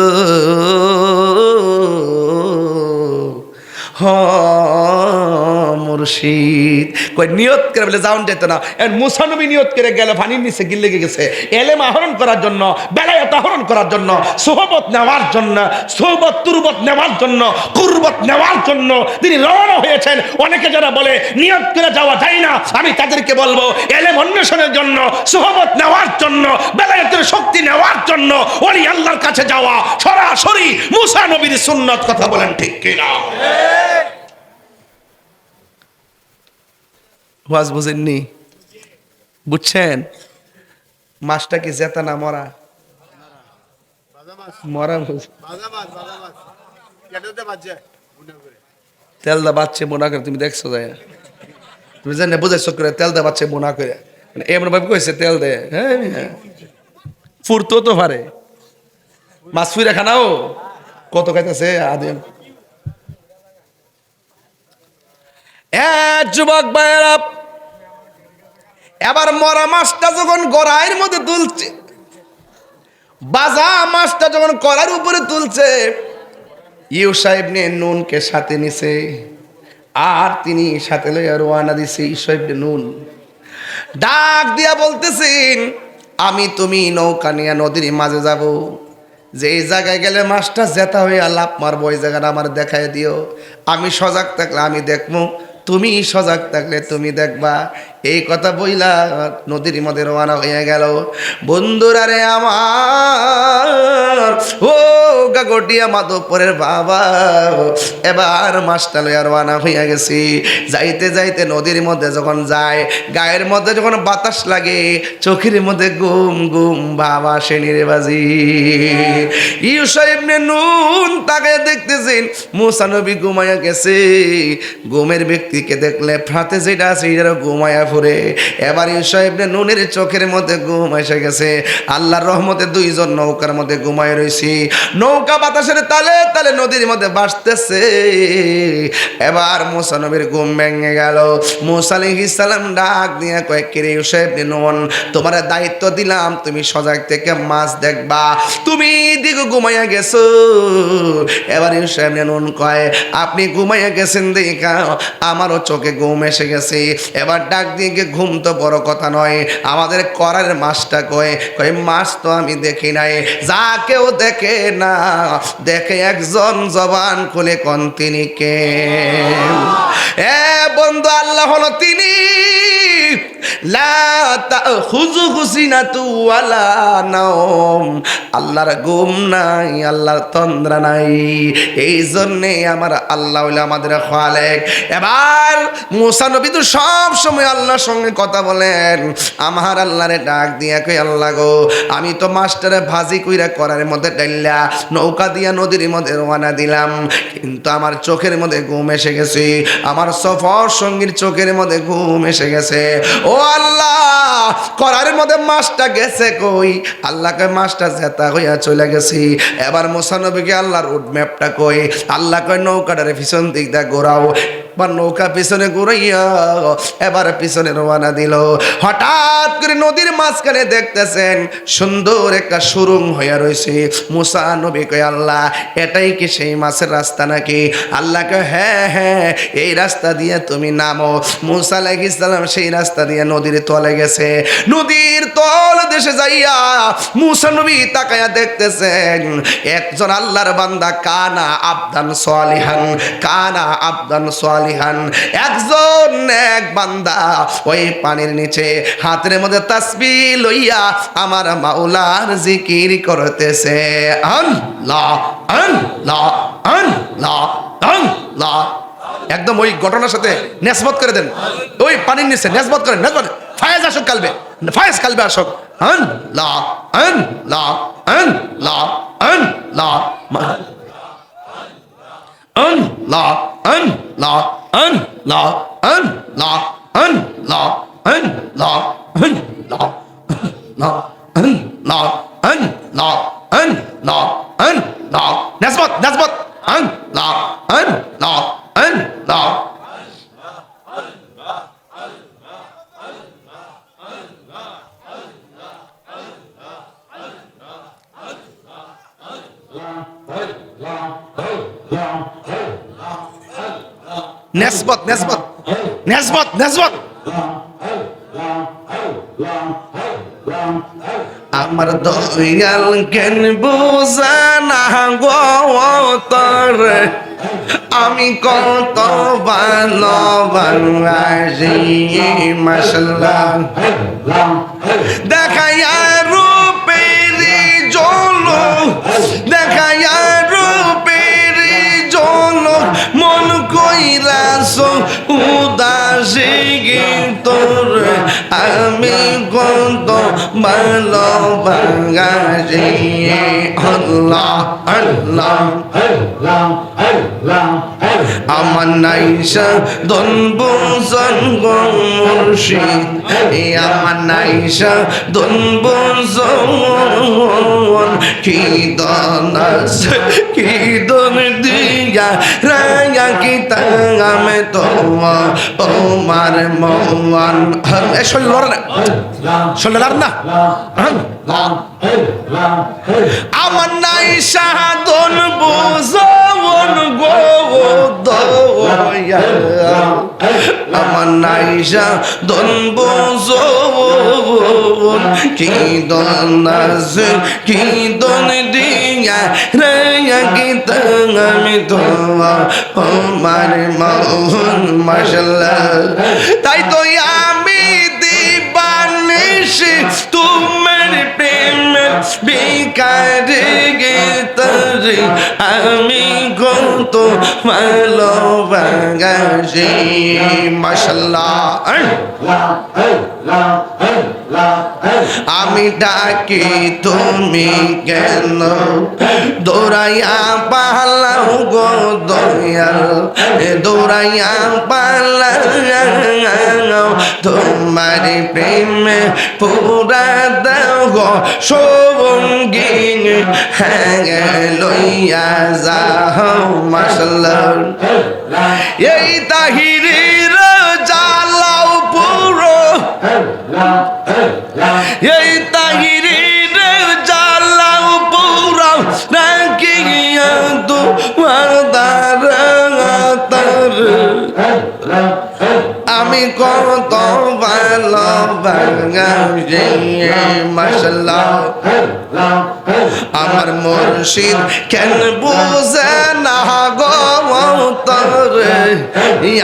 মুর্শিদ কই নিয়ত করে বলে যাওন যেত না। মুসা নবী নিয়ত করে গেলে পানির নিচে লেগে গেছে এলেম আহরণ করার জন্য, বেলায়েত আহরণ করার জন্য, সোহবত নেওয়ার জন্য, সোহবত তুরবত নেওয়ার জন্য, কুরবত নেওয়ার জন্য তিনি রওনা হয়েছেন। অনেকে যারা বলে নিয়ত করে যাওয়া যায় না, আমি তাদেরকে বলবো এলেম অন্বেষণের জন্য, সোহবত নেওয়ার জন্য, বেলায়েতের শক্তি নেওয়ার জন্য ওলি আল্লাহর কাছে যাওয়া সরাসরি মুসা নবীর সুন্নাত। কথা বলেন ঠিক কিনা? ওয়াজ বুঝেননি? বুঝছেন? মাছটা কি জেতা না মরা? মরা তেল দা বাচ্চে বোনা করে, তুমি দেখছো যায় তুমি জানে বুঝাইছো করে তেল দা বাচ্চে বোনা করে এমন ভাবে কইছে তেল দে। হ্যাঁ ফুরতো তো পারে মাছ ফুইরা খানাও কত খাইতেছে আদিম। যুবক ভাইয়েরা এবার মরা মাছটা যখন গড়াইয়ের মধ্যে তুলছে, বাজা মাছটা যখন কড়ার উপরে তুলছে, ইউসা ইবনে নুনকে সাথে নিছে আর তিনি সাথে লইয়া রওনা দিছে। ইউসা ইবনে নুন ডাক দিয়া বলতেছেন আমি তুমি নৌকা নিয়ে নদীর মাঝে যাব, যে জায়গায় গেলে মাছটা জেতা হইয়া লাভ মারবো ওই জায়গাটা আমার দেখায় দিও। আমি সজাগ থাকলে আমি দেখবো, তুমি সজাগ থাকলে তুমি দেখবা। এই কথা বইলা নদীর মধ্যে রওনা হয়ে গেল। বন্ধুরা রে আমার, ও গাগটিয়া মাধবপুরের বাবা, এবার মাছটা লইয়া রওনা হইয়া গেছি। যাইতে যাইতে নদীর মধ্যে যখন যায়, গায়ের মধ্যে যখন বাতাস লাগে, চোখের মধ্যে গুম গুম বাবা সেনিরে বাজি। ইউসা ইবনে নুন তাকে দেখতেছেন মুসা নবী ঘুমাইয়া গেছে। ঘুমের ব্যক্তিকে দেখলে ফ্রাতে যেটা আছে এটারও ঘুমাইয়া ফুরে। এবার ইউসা ইবনে নুনের চোখের মধ্যে ঘুম এসে গেছে। আল্লাহর রহমতে দুইজন নৌকার মধ্যে ঘুমায় রয়েছি, নৌকা বাতাসের তালে তালে নদীর মধ্যে ভাসতেছে। এবার মুসা নবীর ঘুম ভেঙে গেল। মুসা আলাইহিস সালাম ডাক দিয়ে কয়েক কিরে ইউসা ইবনে নুন, তোমার দায়িত্ব দিলাম তুমি সজাগ থেকে মাছ দেখবা, তুমি দিকে ঘুমাইয়া গেছো। এবার ইউসা ইবনে নুন কয় আপনি ঘুমাইয়া গেছেন দেখা আমারও চোখে ঘুম এসে গেছে। এবার ডাক দিয়ে ঘুম তো বড় কথা নয়, আমাদের করার মাছটা কয় মাছ তো আমি দেখি নাই। যা কেউ দেখে না, দেখে একজন জবান খুলে কোন তিনি কে? এ বন্ধু, আল্লাহ হলো তিনি, লা তাখুযুহু সিনাতু ওয়ালা নাওম। আল্লাহর ঘুম নাই, আল্লাহর তন্দ্রা নাই। এই জন্যে আমার আল্লাহ হইলো আমাদের খালেক। এবার মুসা নবী তো সব সময় আল্লাহর সঙ্গে কথা বলেন। আমার আল্লাহরে ডাক দিয়া কই, আল্লাহ গো, আমি তো মাস্টারে ভাজি কইরা করার মধ্যে ডাইলা নৌকা দিয়া নদীর মধ্যে রওনা দিলাম, কিন্তু আমার চোখের মধ্যে ঘুম এসে গেছে, আমার সফর সঙ্গীর চোখের মধ্যে ঘুম এসে গেছে। ও আল্লাহ, করার মধ্যে মাছটা গেছে কই? আল্লাহকে মাছটা জেতা হইয়া চলে গেছি। এবার মুসা নবীকে আল্লাহ রোড ম্যাপটা কই, আল্লাহ কয় নৌকাটারে পিছন দিক দিয়ে ঘোরাও। এবার নৌকা পিছনে ঘুরাইয়া এবার পিছনে রওনা দিল। হঠাৎ করে নদীর মাঝখানে দেখতেছেন সুন্দর একটা সুরুং হইয়া রয়েছে। মুসা নবী কয়, আল্লাহ এটাই কি সেই মাছের রাস্তা নাকি? আল্লাহ কয়, হ্যাঁ হ্যাঁ, এই রাস্তা দিয়ে তুমি নামো। মুসা আলাইহিস সালাম সেই রাস্তা দিয়ে নদীর তলে গেছে। নদীর তল দেশে যাইয়া মুসা নবী তাকায়া দেখতেছেন একজন আল্লাহর বান্দা, কানা আবদান সালিহান, কানা আবদান সালিহান, একজন এক বান্দা ওই পানির নিচে হাতের মধ্যে তাসবিহ লইয়া আমার মাওলার জিকির করতেছে। আল্লাহ আল্লাহ আল্লাহ আল্লাহ। একদম ওই ঘটনার সাথে নেসবত করে দেন, ওই পানির নিচে নেসবত করেন, নেসবত। ফায়েজ আসুক কালবে, ফায়েজ কালবে আসুক। আল্লাহ আল্লাহ আল্লাহ আল্লাহ আল্লাহ আল্লাহ আল্লাহ আল্লাহ আল্লাহ আল্লাহ আল্লাহ আল্লাহ আল্লাহ আল্লাহ আল্লাহ। নেসবত নেসবত। আল্লাহ আল্লাহ আল্লাহ। নেসবত নেসবত নেসবত নেসবত। আমার দয়াল কেন বুঝানা গো তোরে, আমি কত ভালোবাসি মাশাআল্লাহ। দেখাইয়া রূপের ঝলক, দেখাইয়া রূপের ঝলক, মন কইরাছ উদাসী তোর, আমি কত ভালোবাসি। আল্লাহ আল্লাহ আমার নাইসা দন বুঝন গো মুর্শিদ, আমার নাইসা দন বুঝন, কি দন আছে কি দন দিয়া রায়া কি তাঙ্গামে তোমার তোমার মন। শরীর লড়ে না, শরীর লড়ে না। আমার নাইসা দন বুঝন গো দয়া, আমার নাইসা দন বুঝন, কি দন আছে কি দন দিয়া রায়া কি তাঙ্গামে তোমার তোমার মন মাশাআল্লাহ। তাই তো আমি দিবানিশি তোমার প্রেমের ভিখারি গীতারি, আমি কত ভালোবাসি মাশাআল্লাহ। আমি ডাকি তুমি কেন দৌড়াইয়া পালাও গো দয়াল, দৌড়াইয়া পালাও তোমার প্রেমে পুরা দাও গো সঙ্গী, হ্যাঁ লইয়া যাও মাশাআল্লাহ। এই তাহিরির জ্বালাও পুরো, এই তাহিরির জ্বালাও পুরো, রাখিয়া তোমার দারাতার আমি কত ভালোবাসি মাশাআল্লাহ আমার মুর্শিদ কেন বুঝে না গো তরে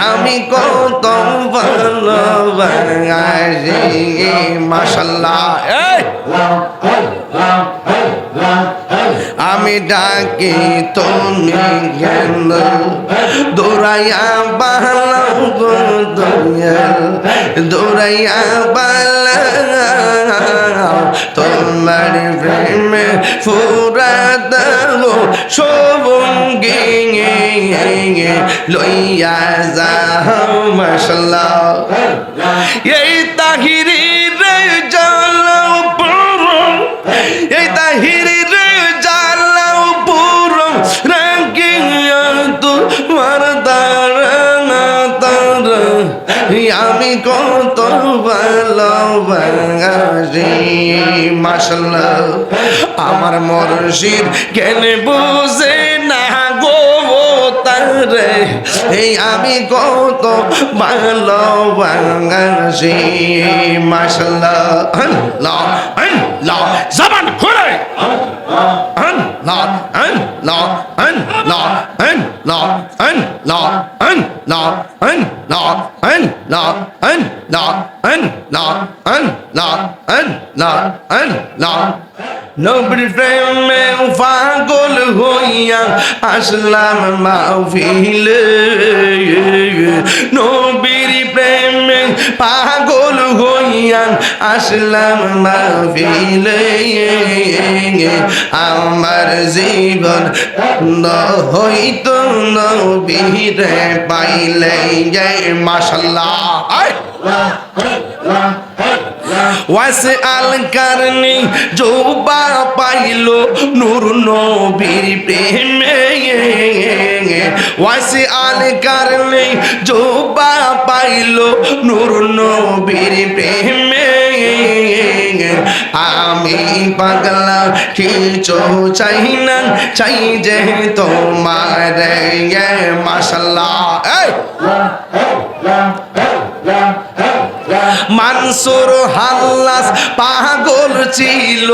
আমি কত ভালোবাসি মাশাআল্লাহ আমি ডাকি তুমি কেন দৌড়াইয়া বালাও গো দয়াল দৌড়াইয়া বালাও তোমার প্রেমে ফুরা দাও সবঙ্গে লইয়া যাও মাশাআল্লাহ এই তাহিরি রে জ্বালাও পুরো এই তাহিরি রে জ্বালাও পুরো রাখিয়া তোমার দাঁড়ানা তারা আমি কত ভালোবাসি মাশাআল্লাহ আমার মুর্শিদ কেন বুঝে না গো তারে এই আমি কত ভালোবাসি মাশাআল্লাহ আল্লাহ আল্লাহ জবান খুলে আল্লাহ আল্লাহ আল্লাহ আল্লাহ আল্লাহ আল্লাহ আল্লাহ আল্লাহ আল্লাহ আল্লাহ আল্লাহ আল্লাহ আল্লাহ নবীর প্রেমে পাগল হইয়া আসলাম মাহফিলে নবীর প্রেমে পাগল হইয়া আসলাম মাহফিলে আমার জীবন হইত নবীরে পাইলে মাশাআল্লাহ ওয়াসে আল কারনি জোবা পাইলো নূর নবীর প্রেমে ওয়াসে আল কারনি জোবা পাইলো নূর নবীর প্রেমে আমি পাগলা কিছু চাই না চাই যে তোমার মাশাআল্লাহ মানসুর হাল্লাস পাগল ছিল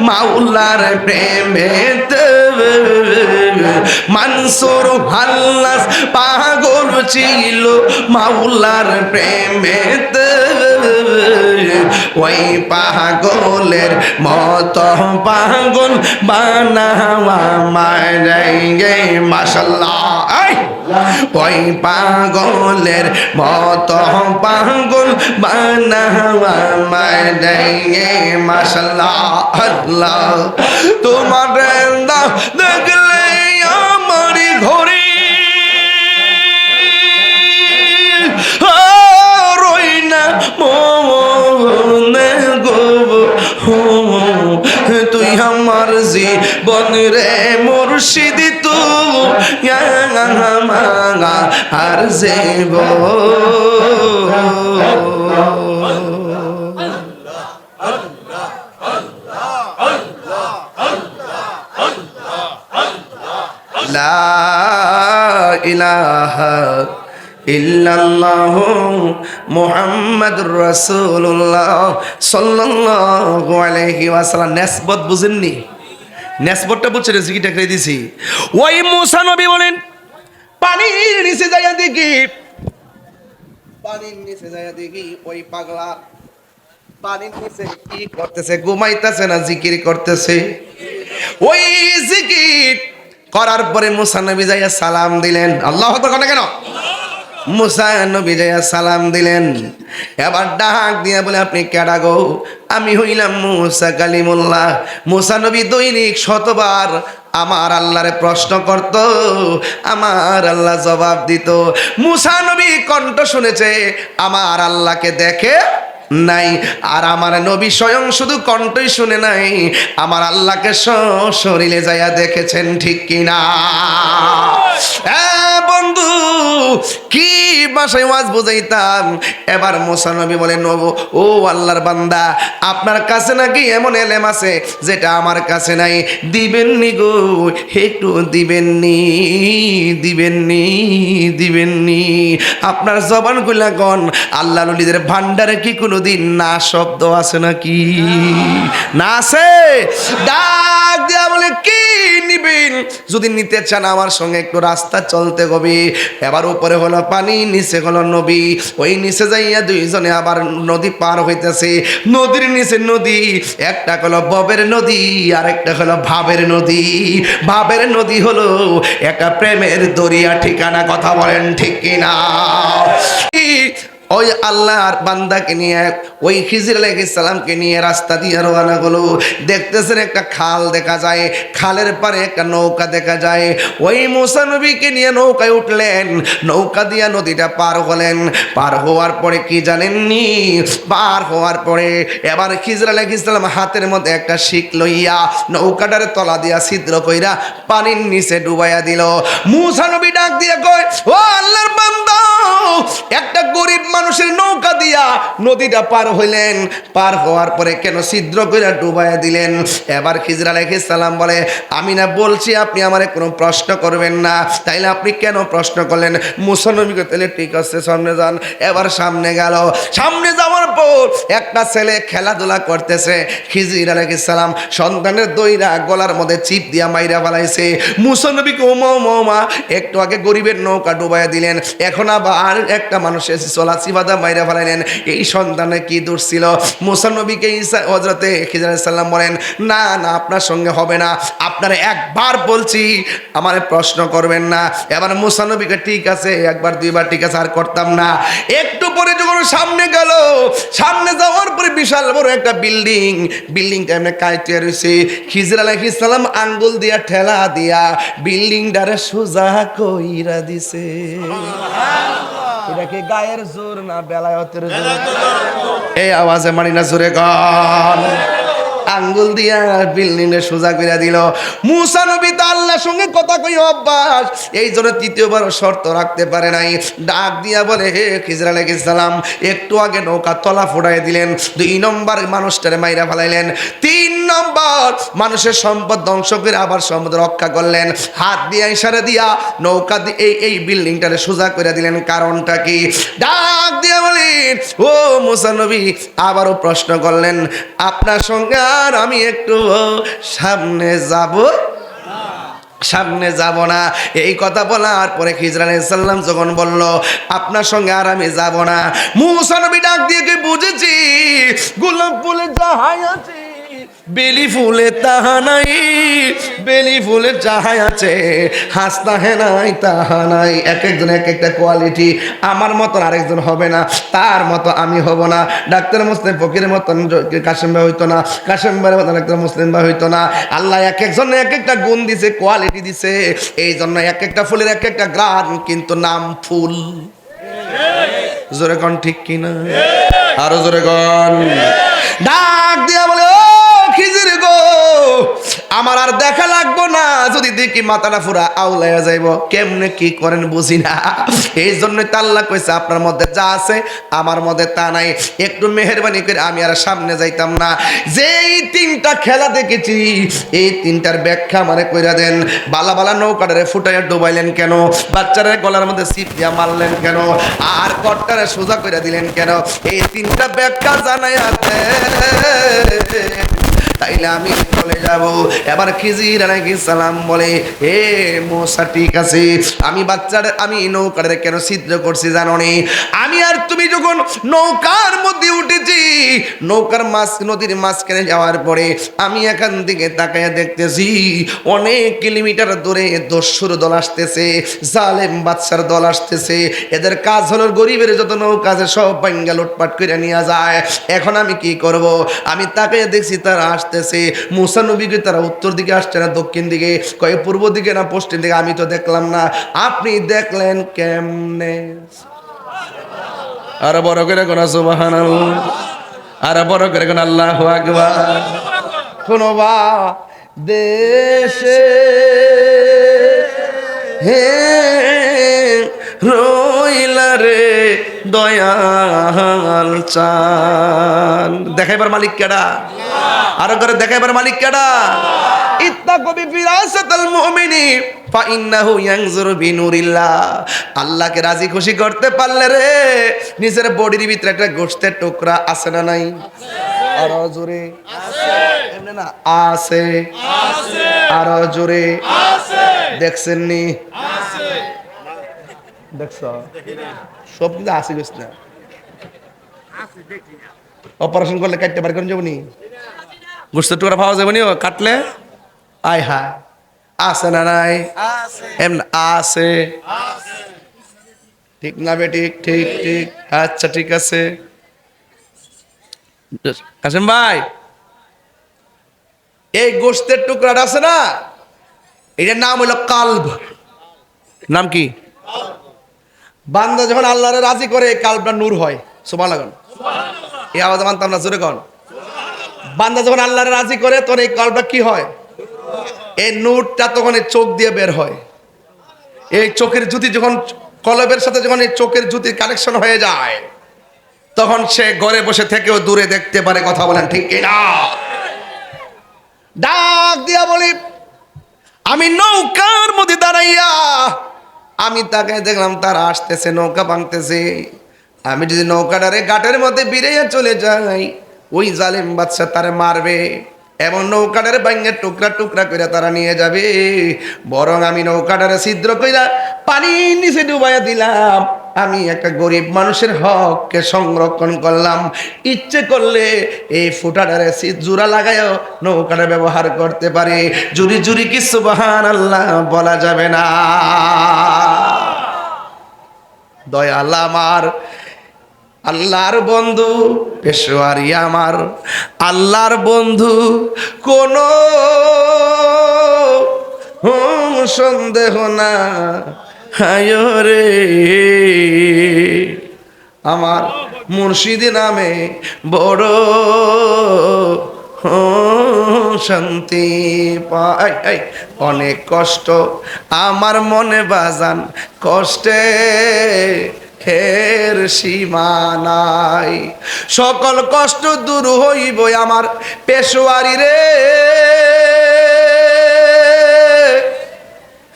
মাওলার প্রেমেতে মানসুর হাল্লাস পাগল ছিল মাওলার প্রেমেতে ওই পাগলের মত পাগল বানাওয়া মারে মাশাআল্লাহ ওই পাগলের মত পাগল বানাওয়া মারে মাশাআল্লাহ আল্লাহ তোমার দেখলে আমার ঘরে রই না মনে গো তুই আমার জীবন রে মুর্শিদ তুই আর জীব লা ইলাহা ইল্লাল্লাহু মুহাম্মাদুর রাসূলুল্লাহ সাল্লাল্লাহু আলাইহি ওয়াসাল্লাম নিসবত বুঝেননি নিসবতটা বুঝছেন জিকিরটা করে দিছি ওই মুসা নবী বলেন পানির নিচে যাইয়া দেখি ওই পাগলা পানির নিচে কি করতেছে ঘুমাইতেছে না জিকির করতেছে ওই জিকির করার পরে মুসা নবী যাইয়া সালাম দিলেন আল্লাহু আকবার কোন কেন মুসা নবী যাইয়া সালাম দিলেন এবার ডাক দিয়া বলে আপনি কেডা গো আমি হইলাম মুসা কালিমুল্লাহ মুসা নবী দৈনিক শতবার আমার আল্লাহরে প্রশ্ন করত আমার আল্লাহ জবাব দিত মুসা নবী কণ্ঠ শুনেছে আমার আল্লাহকে দেখে নাই। আর আমার নবী স্বয়ং শুধু কণ্ঠই শুনে নাই, আমার আল্লাহকে শরীরে যাইয়া দেখেছেন, ঠিক কিনা? বন্ধু, কি ভাষায় ওয়াজ বুঝাইতাম। এবার মুসা নবী বলেন, ও আল্লাহর বান্দা, আপনার কাছে নাকি এমন এলেম আছে যেটা আমার কাছে নাই, দিবেননি গো, একটু দিবেননি, দিবেননি, দিবেননি। আপনার জবান গুলা গন, আল্লাহ নবীদের ভান্ডারে কি কোনোদিন না শব্দ আছে নাকি? না আছে? ডাক দিয়া বলে, কি নিবেন? যদি নিতে চান আমার সঙ্গে একটু রাস্তা চলতে হবে। এবার উপরে হলো পানি, নিচে হলো নবী। ওই নিচে যাইয়া দুইজনে আবার নদী পার হইতেছে। নদীর নিচে নদী, একটা হলো ববের নদী আর একটা হলো ভাবের নদী। ভাবের নদী হলো একটা প্রেমের দরিয়া ঠিকানা, কথা বলেন ঠিক কিনা? ওই আল্লাহর বান্দাকে নিয়ে, ওই খিজির আলাইহিস সালামকে নিয়ে রাস্তা দিয়ে রওনা হলো। দেখতেছেন একটা খাল দেখা যায়, খালের পারে একটা নৌকা দেখা যায়। ওই মুসা নবীকে নিয়ে নৌকায় উঠলেন, নৌকা দিয়া নদীটা পার হলেন। পার হওয়ার পরে কি জানেননি? পার হওয়ার পরে এবার খিজির আলাইহিস সালাম হাতের মধ্যে একটা শিক লইয়া নৌকাটার তলা দিয়া ছিদ্র কইরা পানির নিচে ডুবাইয়া দিল। মুসা নবী ডাক দিয়ে কয়, ও আল্লাহর বান্দা, একটা গরিব মানুষের নৌকা দিয়া নদীটা পার হইলেন, পার হওয়ার পরে কেন ছিদ্র করে ডুবাইয়া দিলেন? এবার খিজির আলাইহিস সালাম বলে, আমি না বলছি আপনি আমারে কোনো প্রশ্ন করবেন না, তাইলে আপনি কেন প্রশ্ন করলেন? মুসা নবী কইলেন, ঠিক আছে সামনে যান। এবার সামনে গেল। সামনে যাওয়ার পর একটা ছেলে খেলাধুলা করতেছে। খিজির আলাইহিস সালাম সন্তানের দইরা গলার মধ্যে চিপ দিয়া মাইরা ফেলাইছে। মুসা নবীকে ওমা একটু আগে গরিবের নৌকা ডুবাইয়া দিলেন, এখন আবার একটা মানুষের চলাচি বাদা মাইরা ফেলাইলেন। এই সন্তানে কি দোষ ছিল? মুসা নবীকে হযরতে খিজির আলাইহিস সালাম বলেন, না না, আপনার সঙ্গে হবে না, আপনারা একবার বলছি, আমার প্রশ্ন করবেন না। এবার মুসা নবীকে, ঠিক আছে, একবার দুইবার ঠিক আছে, আর করতাম না। একটু পরে যখন সামনে গেল, সামনে যাওয়ার পরে বিশাল বড় একটা বিল্ডিং, বিল্ডিংটা এমনি কাইটে রয়েছে। খিজির আলাইহিস সালাম আঙ্গুল দিয়া ঠেলা দিয়া বিল্ডিংটারে সোজা কইরা দিছে। এটা কি গায়ের জোর না বেলায়েতের জোর? এই আওয়াজে মানি না, জোরে গান। আঙ্গুল দিয়া বিল্ডিং এ সোজা করে দিল। মুসা নবী তো আল্লাহর সঙ্গে কথা কই অভ্যাস, এই জন্য তৃতীয়বার শর্ত রাখতে পারে নাই। ডাক দিয়া বলে, হে খিজির আলাইহিস সালাম, একটু আগে নৌকা তলা ফুটাই দিলেন, 2 নম্বর মানুষটারে মাইরা ফেলাইলেন, 3 নম্বর মানুষের সম্পদ ধ্বংস করে আবার সম্পদ রক্ষা করলেন। হাত দিয়া ইশারা দিয়া নৌকা দিয়ে এই বিল্ডিংটারে সোজা করে দিলেন। কারণটা কি? ডাক দিয়া বলেন, ও মুসা নবী, আবারও প্রশ্ন করলেন, আপনার সঙ্গে আর আমি একটু সামনে যাব? সামনে যাব না। এই কথা বলার পরে খিজির আলাইহিস সালাম যখন বলল, আপনার সঙ্গে আর আমি যাব না, মুসা নবী ডাক দিয়ে কি বুঝেছি, গোলাপ ফুলে যাহাই আছে বেলি ফুলে তাহা নাই, বেলি ফুলে যাহাই আছে হাসতা হে নাই তাহা নাই। এক একজন এক একটা কোয়ালিটি। আমার মতন আরেকজন হবে না, তার মতো আমি হব না। ডাক্তার মুসলিম ফকিরের মতন কাশেম ভাই হইতো না, কাশেম ভাইয়ের মতন একটা মুসলিম ভাই হইতো না। আল্লাহ এক একজন এক একটা গুণ দিছে, কোয়ালিটি দিছে। এই জন্য এক একটা ফুলের এক একটা গ্রান, কিন্তু নাম ফুল। জোরে কন ঠিক কিনা? আরো জোরে কন। ডাক দিয়া বলে, ও খিজির গো, আমার আর দেখা লাগবো না, যদি দেখি মাথাটা পুরা আউলাইয়া যাইব। কেমনে কি করেন বুঝি না, এই জন্যই তো আল্লাহ কইছে, আপনার মধ্যে যা আছে আমার মধ্যে তা নাই। একটু মেহেরবানি করে আমি আর সামনে যাইতাম না। যেই 3টা খেলা দেখেছি, এই 3টার ব্যাখ্যা আমারে কইরা দেন। বালা বালা নৌকাটারে ফুটাইয়া ডুবাইলেন কেন? বাচ্চারে গলার মধ্যে সিপ দিয়া মারলেন কেন? আর কট্টারে সোজা কইরা দিলেন কেন? এই 3টা ব্যাখ্যা জানাইয়া তাইলে আমি চলে যাব। এবার খিজির আলাইহিস সালাম বলে, হে মুসা, ঠিক আছে, আমি নৌকারে কেন ছিদ্র করছি জানো নি? আমি আর তুমি যখন নৌকার মধ্যে উঠেছি, নৌকার নদীর মাঝখানে যাওয়ার পরে আমি এখান থেকে তাকাইয়া দেখতেছি অনেক কিলোমিটার দূরে দস্যুর দল আসতেছে, জালেম বাদশার দল আসতেছে। এদের কাজ হলো গরিবের যত নৌকা আছে সব ভাঙ্গা লুটপাট করে নিয়ে যায়। এখন আমি কি করব? আমি তাকাইয়া দেখছি তারা আসতেছে। মুসা নবীকে তারা উত্তর দিকে আসছে না দক্ষিণ দিকে, কয় পূর্ব দিকে না পশ্চিম দিকে, আমি তো দেখলাম না। আপনি দেখলেন কেমনে? আর বড় করে কোন সুবহানাল্লাহ। আর বড় করে কোন আল্লাহু আকবার। কোন বা দেশে হে রইলা রে দয়াল চান। দেখাইবার মালিক কেডা? আরো করে দেখাইবার মালিক কেডা? ইত্তাকু বিফিরাসাতাল মুমিনি ফাইন্নাহু ইয়ানজুরু বিনুরিল্লাহ। আল্লাহকে রাজি খুশি করতে পারলে রে নিজের বডির ভিতরে একটা গোশতের টুকরা আছে না নাই? আরো জোরে আছে। এমনি না আছে আছে। আরো জোরে আছে। দেখছেন নি? আছে। দেখছ? সব কিন্তু আছে গোশত না। আছে দেখি না। অপারেশন করলে কাটতে পার কোন যাবনি? গোশতের টুকরা পাওয়া যাবে নি কাটলে? আয় হায়, আছে না নাই? এমন আছে। ঠিক না বে? ঠিক ঠিক ঠিক। আচ্ছা ঠিক আছে। কাসেম ভাই, এই গোশতের টুকরাটা আছে না, এটার নাম হলো কালব। নাম কি? বান্দা যখন আল্লাহরে রাজি করে কালবটা নূর হয়। সুবহানাল্লাহ। এই আওয়াজ মানতাম না, জোরে কোন। বান্দা যখন আল্লাহরে রাজি করে তখন এই কালবটা কি হয়? এই নূরটা তখন এই চোখ দিয়ে বের হয়। এই চোখের জ্যোতি যখন কলবের সাথে যখন এই চোখের জ্যোতির কানেকশন হয়ে যায় তখন সে ঘরে বসে থেকেও দূরে দেখতে পারে। কথা বলেন ঠিক কিনা? ডাক দিয়া বলি, আমি নৌকার মধ্যে দাঁড়াইয়া আমি তাকে দেখলাম তারা আসতেছে, নৌকা ভাঙতেছে। আমি যদি নৌকাটারে ঘাটের মধ্যে বিড়াইয়া চলে যাই ওই জালেম বাদশা তারে মারবে এবং নৌকাটারে ভাঙে টুকরা টুকরা করে তারা নিয়ে যাবে। বরং আমি নৌকাটারে ছিদ্র কইরা পানির নিচে ডুবাইয়া দিলাম। আমি একটা গরিব মানুষের হককে সংরক্ষণ করলাম। ইচ্ছে করলে এই ফুটাটারে জোড়া লাগাইও নৌকাটা ব্যবহার করতে পারে। জুরি জুরি কি সুবহানাল্লাহ বলা যাবে না? দয়াল আমার, আল্লাহর বন্ধু পেশোয়ারি আমার, আল্লাহর বন্ধু কোনো সন্দেহ না। হায় রে আমার মুর্শিদ নামে বড় শান্তি পাই। অনেক কষ্ট আমার মনে বাজান, কষ্টে হের সীমা নাই। সকল কষ্ট দূর হইব আমার পেশোয়ারি রে।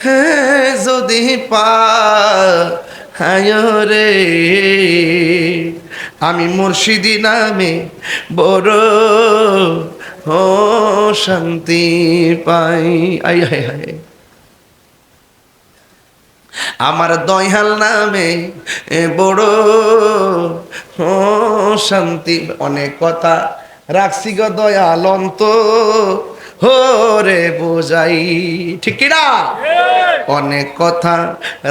হ্যাঁ যদি পায় রে আমি মুর্শিদি নামে বড় শান্তি পাই। আই হায় হায়, আমার দয়াল নামে বড় শান্তি। অনেক কথা রাখছি গো দয়াল অন্ত হরে বোঝাই। ঠিক কিনা? অনেক কথা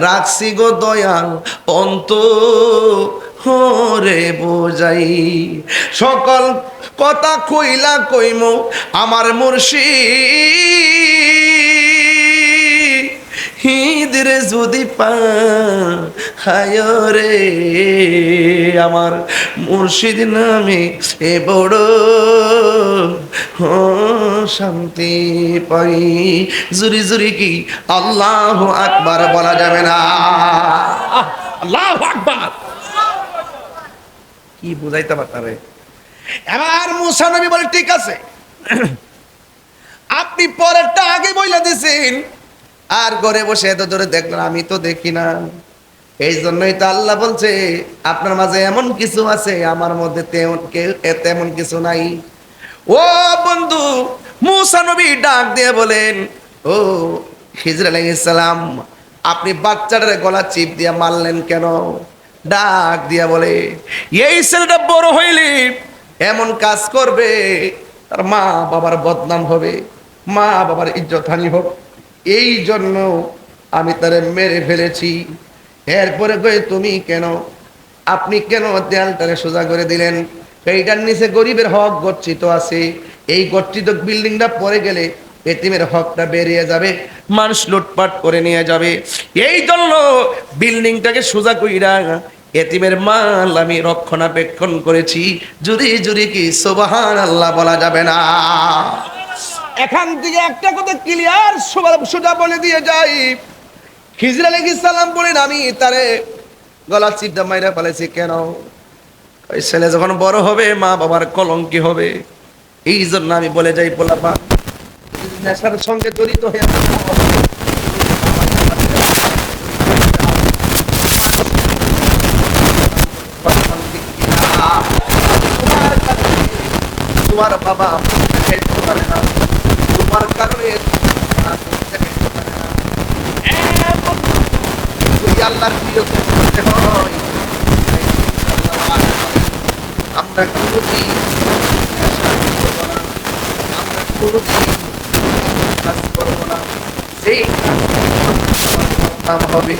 রাখছি গো দয়াল অন্ত হরে বোঝাই। সকল কথা কইলা কইমো আমার মুর্শিদ হিদরে যদি পায় রে আমার মুর্শিদ নামে এ বড় শান্তি পাই। জুরি জুরি কি আল্লাহু আকবার বলা যাবে না? আল্লাহু আকবার কি বুঝাইতে পারে? এবার মুসা নবী বলে ঠিক আছে, আপনি পরেরটা আগে বইলা দিছেন আর ঘরে বসে এত দূরে দেখলেন, আমি তো দেখি না। এই জন্যই তো আল্লাহ বলছে আপনার মাঝে এমন কিছু আছে আমার মধ্যে তেমন কিছু নাই। ও বন্ধু, মুসা নবী ডাক দিয়ে বলেন, ও খিজর আলাইহিস সালাম, আপনি বাচ্চাটার গলা চিপ দিয়ে মারলেন কেন? ডাক দিয়া বলে, এই ছেলেটা বড় হইলে এমন কাজ করবে তার মা বাবার বদনাম হবে, মা বাবার ইজ্জত হানি হোক, এই জন্য আমি তারে মেরে ফেলেছি। এরপরে কই তুমি কেন, আপনি কেন দেয়ালটারে সোজা করে দিলেন? এইটার নিচে গরিবের হক গচ্ছিত আছে, এই গচ্ছিত বিল্ডিংটা পরে গেলে এতিমের হকটা বেরিয়ে যাবে, মানুষ লুটপাট করে নিয়ে যাবে। এই জন্য বিল্ডিংটাকে সোজা কইরা এতিমের মাল আমি রক্ষণাবেক্ষণ করেছি। জুরি জুরি কি সুবহানাল্লাহ বলা যাবে না? এখান থেকে একটা কথা ক্লিয়ার সোজা বলে দিয়ে যাই, খিজির আলাইহিস সালাম বলেন আমি তারে গলা চিপটা মাইরা ফেলেছি। কেন? ওই ছেলে যখন বড় হবে মা বাবার কলঙ্কি হবে, এই জন্য আমি বলে যাই পোলাপা নেশার সঙ্গে জড়িত হয়ে তোমার বাবা খেতে পারে না, তোমার কারণে আল্লাহর প্রিয় করতে হয়। আমরা কোনোদিন কাজ করবো না, সেই কাজ হবে।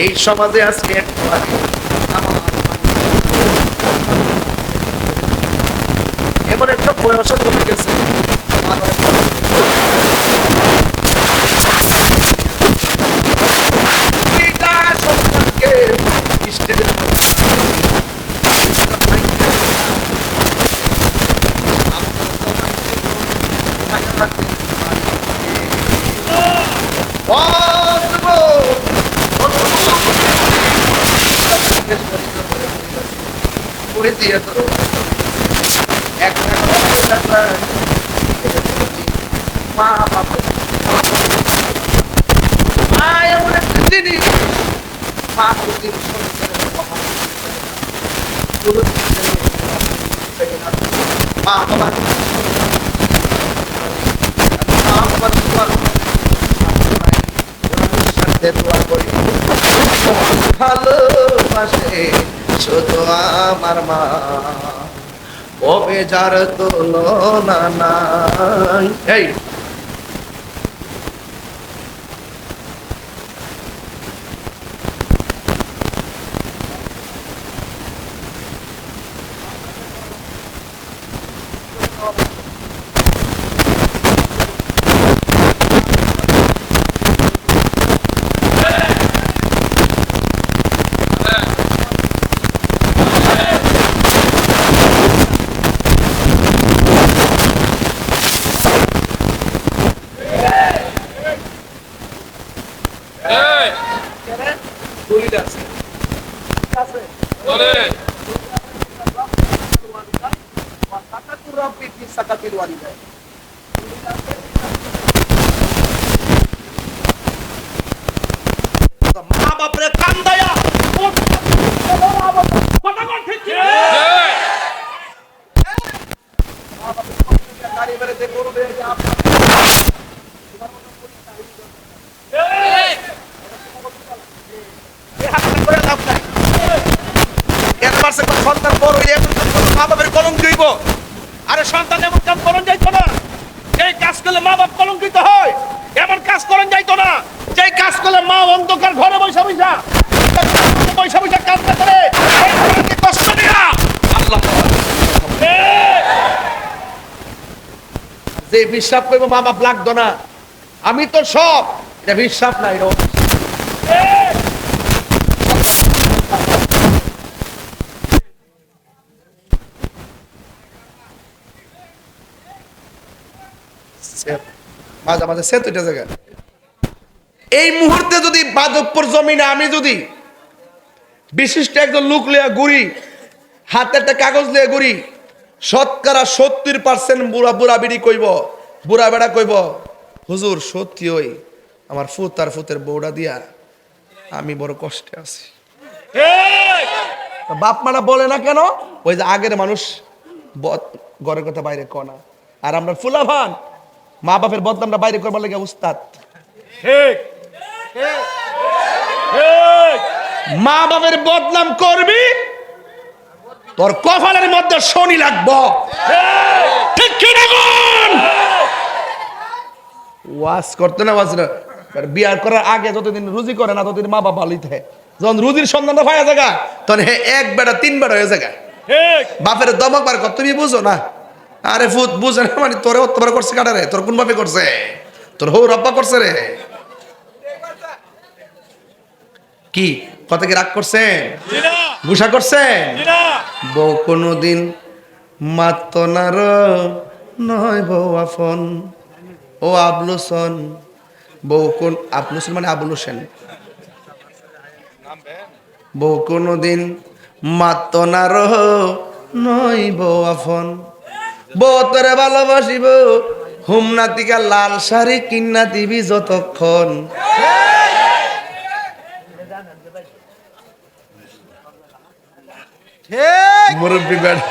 এই সমাজে আজকে একটু আগে এমন একটা বয়স হয়ে গেছে, ভালোবাসে শুধু আমার মা, ও বেজার তুলনা নাই। এই মা বাপরে কান্দায়া সন্তান বড় হইলে মা বাপের কলঙ্ক হইব। আরে সন্তান এমন কাজ করন যাইতো না, যেই কাজ করলে মা বাপ কলঙ্কিত হয় এমন কাজ করন যাইতো না। যেই কাজ করলে মা অন্ধকার ঘরে বৈশা বৈশা কাজটা করে কষ্ট দিয়া আল্লাহ যে বিশ্বাস করবো মা বাপ লাগতো না, আমি তো সব, এটা বিশ্বাস নাই। মাঝে মাঝে সে দুইটা জায়গা এই মুহূর্তে যদি বাদকপুর জমিনে আমি যদি বিশিষ্ট একজন লোক লিয়া ঘুরি, হাতে একটা কাগজ লিয়া ঘুরি, শতকরা 70% বুড়া বুড়া বিড়ি কইব, বুড়া বেড়া কইব হুজুর সত্যি ওই আমার ফুত আর ফুতের বউটা দিয়া আমি বড় কষ্টে আছি। বাপ মারা বলে না কেন? ওই যে আগের মানুষ ঘরের কথা বাইরে কনা, আর আমরা ফুলাভান মা বাপের বদনামটা বাইরে করবার লাগে উস্তাদ। মা বাপের বদনাম করবি তোর কপালের মধ্যে শনি লাগবো, ঠিক কি না? ওয়াজ করতে না ওয়াজ না, বিয়ার করার আগে যতদিন রুজি করে না ততদিন মা বাপ ভালোই থাকে। যখন রুজির সন্ধানটা পাওয়া জায়গা তখন এক বেটা 3 বেটা হয়ে জায়গা। বাপের দমক বার কর, তুমি বুঝো না। আরে ফুত বুঝে না মানে তোরে অত্যাচার করছে কাটারে, তোর কোন বাপে করছে? তোর হৌ রব্বা করছে রে। কি কথা কি রাগ করছেন? গুসা করছেন? বউ কোনদিন মাত্ত নার নয় বউ আফন। ও আবলুসন, বউ কোন আবলুসন মানে আবুল হোসেন। বউ কোনদিন মাত্ত নার নয় বউ আফন। বউ তোরে ভালোবাসিব হুমনাতিকা লাল শাড়ি কিন্না দিবি যতক্ষণ। মুরব্বী বেড়া,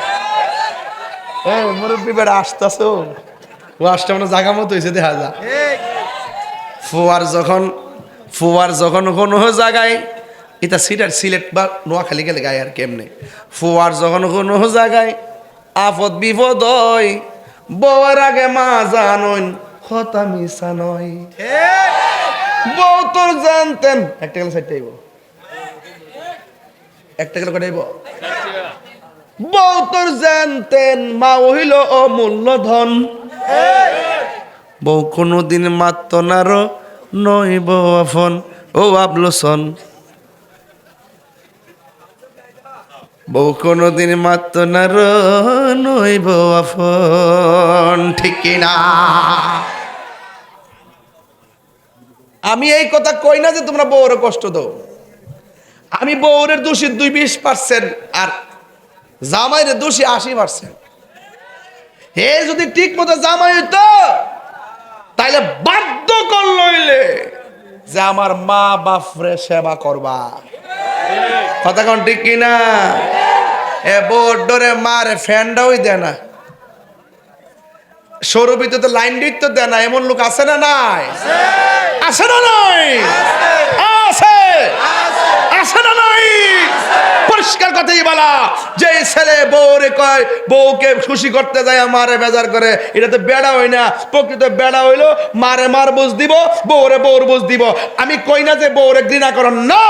মুরব্বী বেড়া আসতেছো, ও আসতে মানে জাগা মতো হয়েছে দেখা যা। ফুয়ার যখন কোনো জায়গায় এটা সিলেট বা নোয়াখালী গেলে গায়ে আর কেমনে, ফুয়ার যখন কোনো জায়গায় আপদ বিপদ হয়, বউয়ের আগে মা জানইন কথা মিশা নয়। বউ তোর জানতেন একটা গেলে সাইড আইব, একটা গেলে কটাইব। বউ তোর জানতেন মা হইল অমূল্য ধন। বউ কোনদিন মাত্ত নার নয় বউ আফন। ও আবলোসন, বউ কোনদিন মাত্ত নার নয় বউ আফন। ঠিক কিনা? আমি এই কথা কই না যে তোমরা বউরে কষ্ট দাও। আমি বউরের দোষী 20% আর জামাইরে দোষী 80%। হে যদি ঠিক মতো জামাই হইতো তাইলে বাধ্য করলইলে যে আমার মা বাপরে সেবা করবা। কথা কোন ঠিক কিনা? এ বউর ডরে মারে ফ্যানটাই দেয় না, সৌরভিতে তো লাইন দিতে দেয় না। এমন লোক আছে না নাই? আছে না নাই? আছে, আছে না নাই? পরিষ্কার কথাই বলা, যে ছেলে বউরে কয় বউকে খুশি করতে যায় মারে বেজার করে, এটা তো বেড়া হয় না। প্রকৃত বেড়া হইলো মারে মার বুঝ দিব, বউরে বউর বুঝ দিব। আমি কই না যে বউরে ঘৃণা করেন না,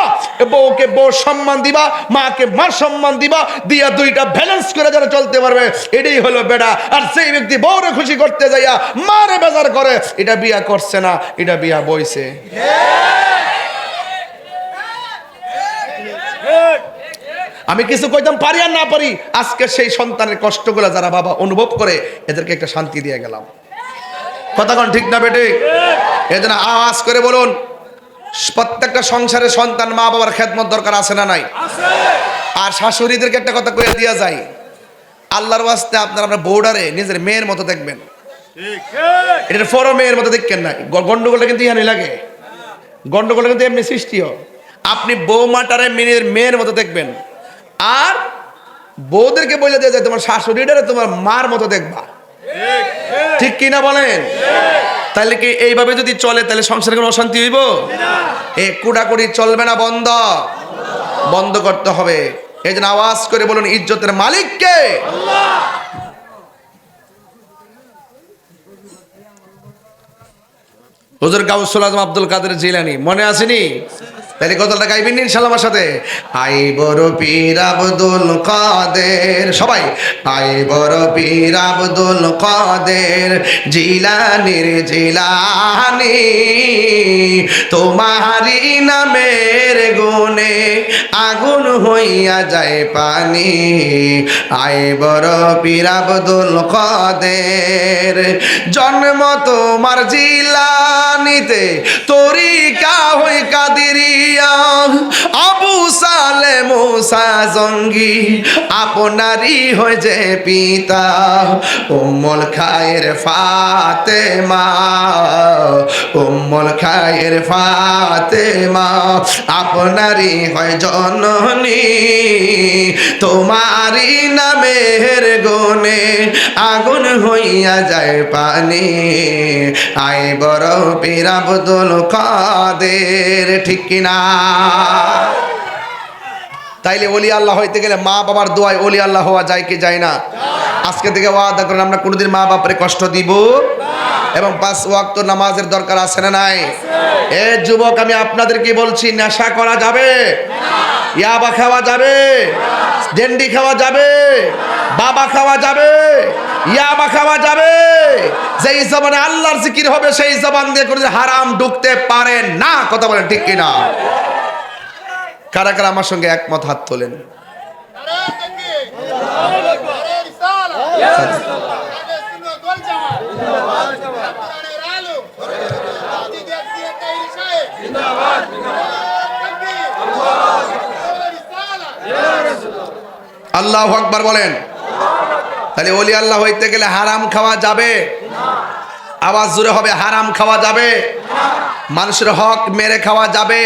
বউকে বউ সম্মান দিবা, মাকে মার সম্মান দিবা, দিয়া দুইটা ব্যালেন্স করে যারা চলতে পারবে, এটাই হলো বেড়া। আর সেই ব্যক্তি বউরে খুশি করতে যাইয়া মারে বেজার করে, এটা বিয়া করছে না, এটা বিয়া বইছে। আমি কিছু কইতাম পারি আর না পারি, আজকে সেই সন্তানের কষ্টগুলো যারা বাবা অনুভব করে এদেরকে একটা শান্তি দিয়ে গেলাম। কথা কোন ঠিক না বেটে? এজন্য আওয়াজ করে বলুন, প্রত্যেকটা সংসারে সন্তান মা বাবার খেদমত দরকার আছে না নাই? আর শাশুড়িদেরকে একটা কথা কইয়া দিয়া যায়, আল্লাহর ওয়াস্তে আপনারা আপনার বউডারে নিজের মেয়ের মতো দেখবেন। এটা ফর মেয়ের মতো দেখেন না। গন্ডগোলটা কিন্তু ইহানি লাগে, গন্ডগোলটা কিন্তু এমনি সৃষ্টিও। আপনি বৌমাটারে মেয়ের মতো দেখবেন, আর বউদেরকে বলে দেওয়া যায় তোমার শাশুড়িটারে তোমার মার মতো দেখবা। ঠিক কিনা বলেন? তাহলে কি এইভাবে যদি চলে তাহলে সংসারে কোনো অশান্তি হইব? এ কুড়াকুড়ি চলবে না, বন্ধ বন্ধ করতে হবে। এই জন্য আওয়াজ করে বলুন, ইজ্জতের মালিক কে? হুজুর গাউসুল আজম আব্দুল কাদের জিলানী, মনে আসেনি? তাহলে গজলটা গাইবেন ইনশাআল্লাহ আমার সাথে। আই বড় পীর আব্দুল কাদের, সবাই আই বড় পীর আব্দুল কাদের জিলানীর জিলানী, তোমারি নামের গুণে আগুন হইয়া যায় পানি। আই বড় পীর আব্দুল কাদের, জন্ম তোমার জিলানীতে, তরিকা হই কাদেরিয়া, আবু সালে মুসা জঙ্গি আপনারই হয়ে যে পিতা। উম্মুল খায়ের ফাতেমা, উম্মুল খায়ের ফাতেমা আপনারই হয় জননী, তোমারই নামের গুণে আগুন হইয়া যায় পানি। আই বড় পীর আব্দুল কাদের। ঠিক কিনা? তাইলে ওলি আল্লাহ হইতে গেলে মা বাবার দোয়ায় ওলি আল্লাহ হওয়া যায় কি যায় না? আজকে থেকে ওয়াদা করেন আমরা কোনোদিন মা বাপরে কষ্ট দিব, এবং 5 ওয়াক্ত নামাজের দরকার আছে না নাই? এ যুবক, আমি আপনাদেরকে বলছি, নেশা করা যাবে? ইয়াবা খাওয়া যাবে? ডেন্ডি খাওয়া যাবে? বাবা খাওয়া যাবে? ইয়াবা খাওয়া যাবে? যেই জবানে আল্লাহর জিকির হবে সেই জবান দিয়ে কোনোদিন হারাম ঢুকতে পারে না। কথা বলেন ঠিক কিনা? কারা কারা আমার সঙ্গে একমত হাত তোলেন। আল্লাহু আকবার বলেন। তাহলে ওলি আল্লাহ হইতে গেলে হারাম খাওয়া যাবে? আওয়াজ জোরে হবে, হারাম খাওয়া যাবে? মানুষের হক মেরে খাওয়া যাবে?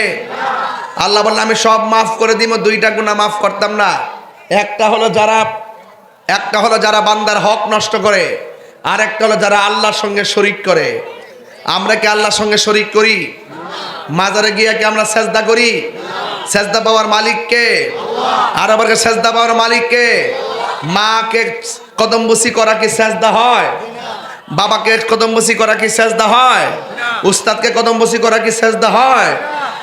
আল্লাহ বললেন আমি সব মাফ করে দিব, দুইটা গুনাহ মাফ করতাম না। একটা হলো যারা বান্দার হক নষ্ট করে, আর একটা হলো যারা আল্লাহর সঙ্গে শরীক করে। আমরা কি আল্লাহর সঙ্গে শরীক করি? মাজারে গিয়ে কি আমরা সেজদা করি? সেজদা পাওয়ার মালিক কে? আর আবার সেজদা পাওয়ার মালিক কে? মাকে কদমবুসি করা কি সেজদা হয়? বাবাকে কদমবুসি করা কি সেজদা হয়? উস্তাদকে কদমবুসি করা কি সেজদা হয়?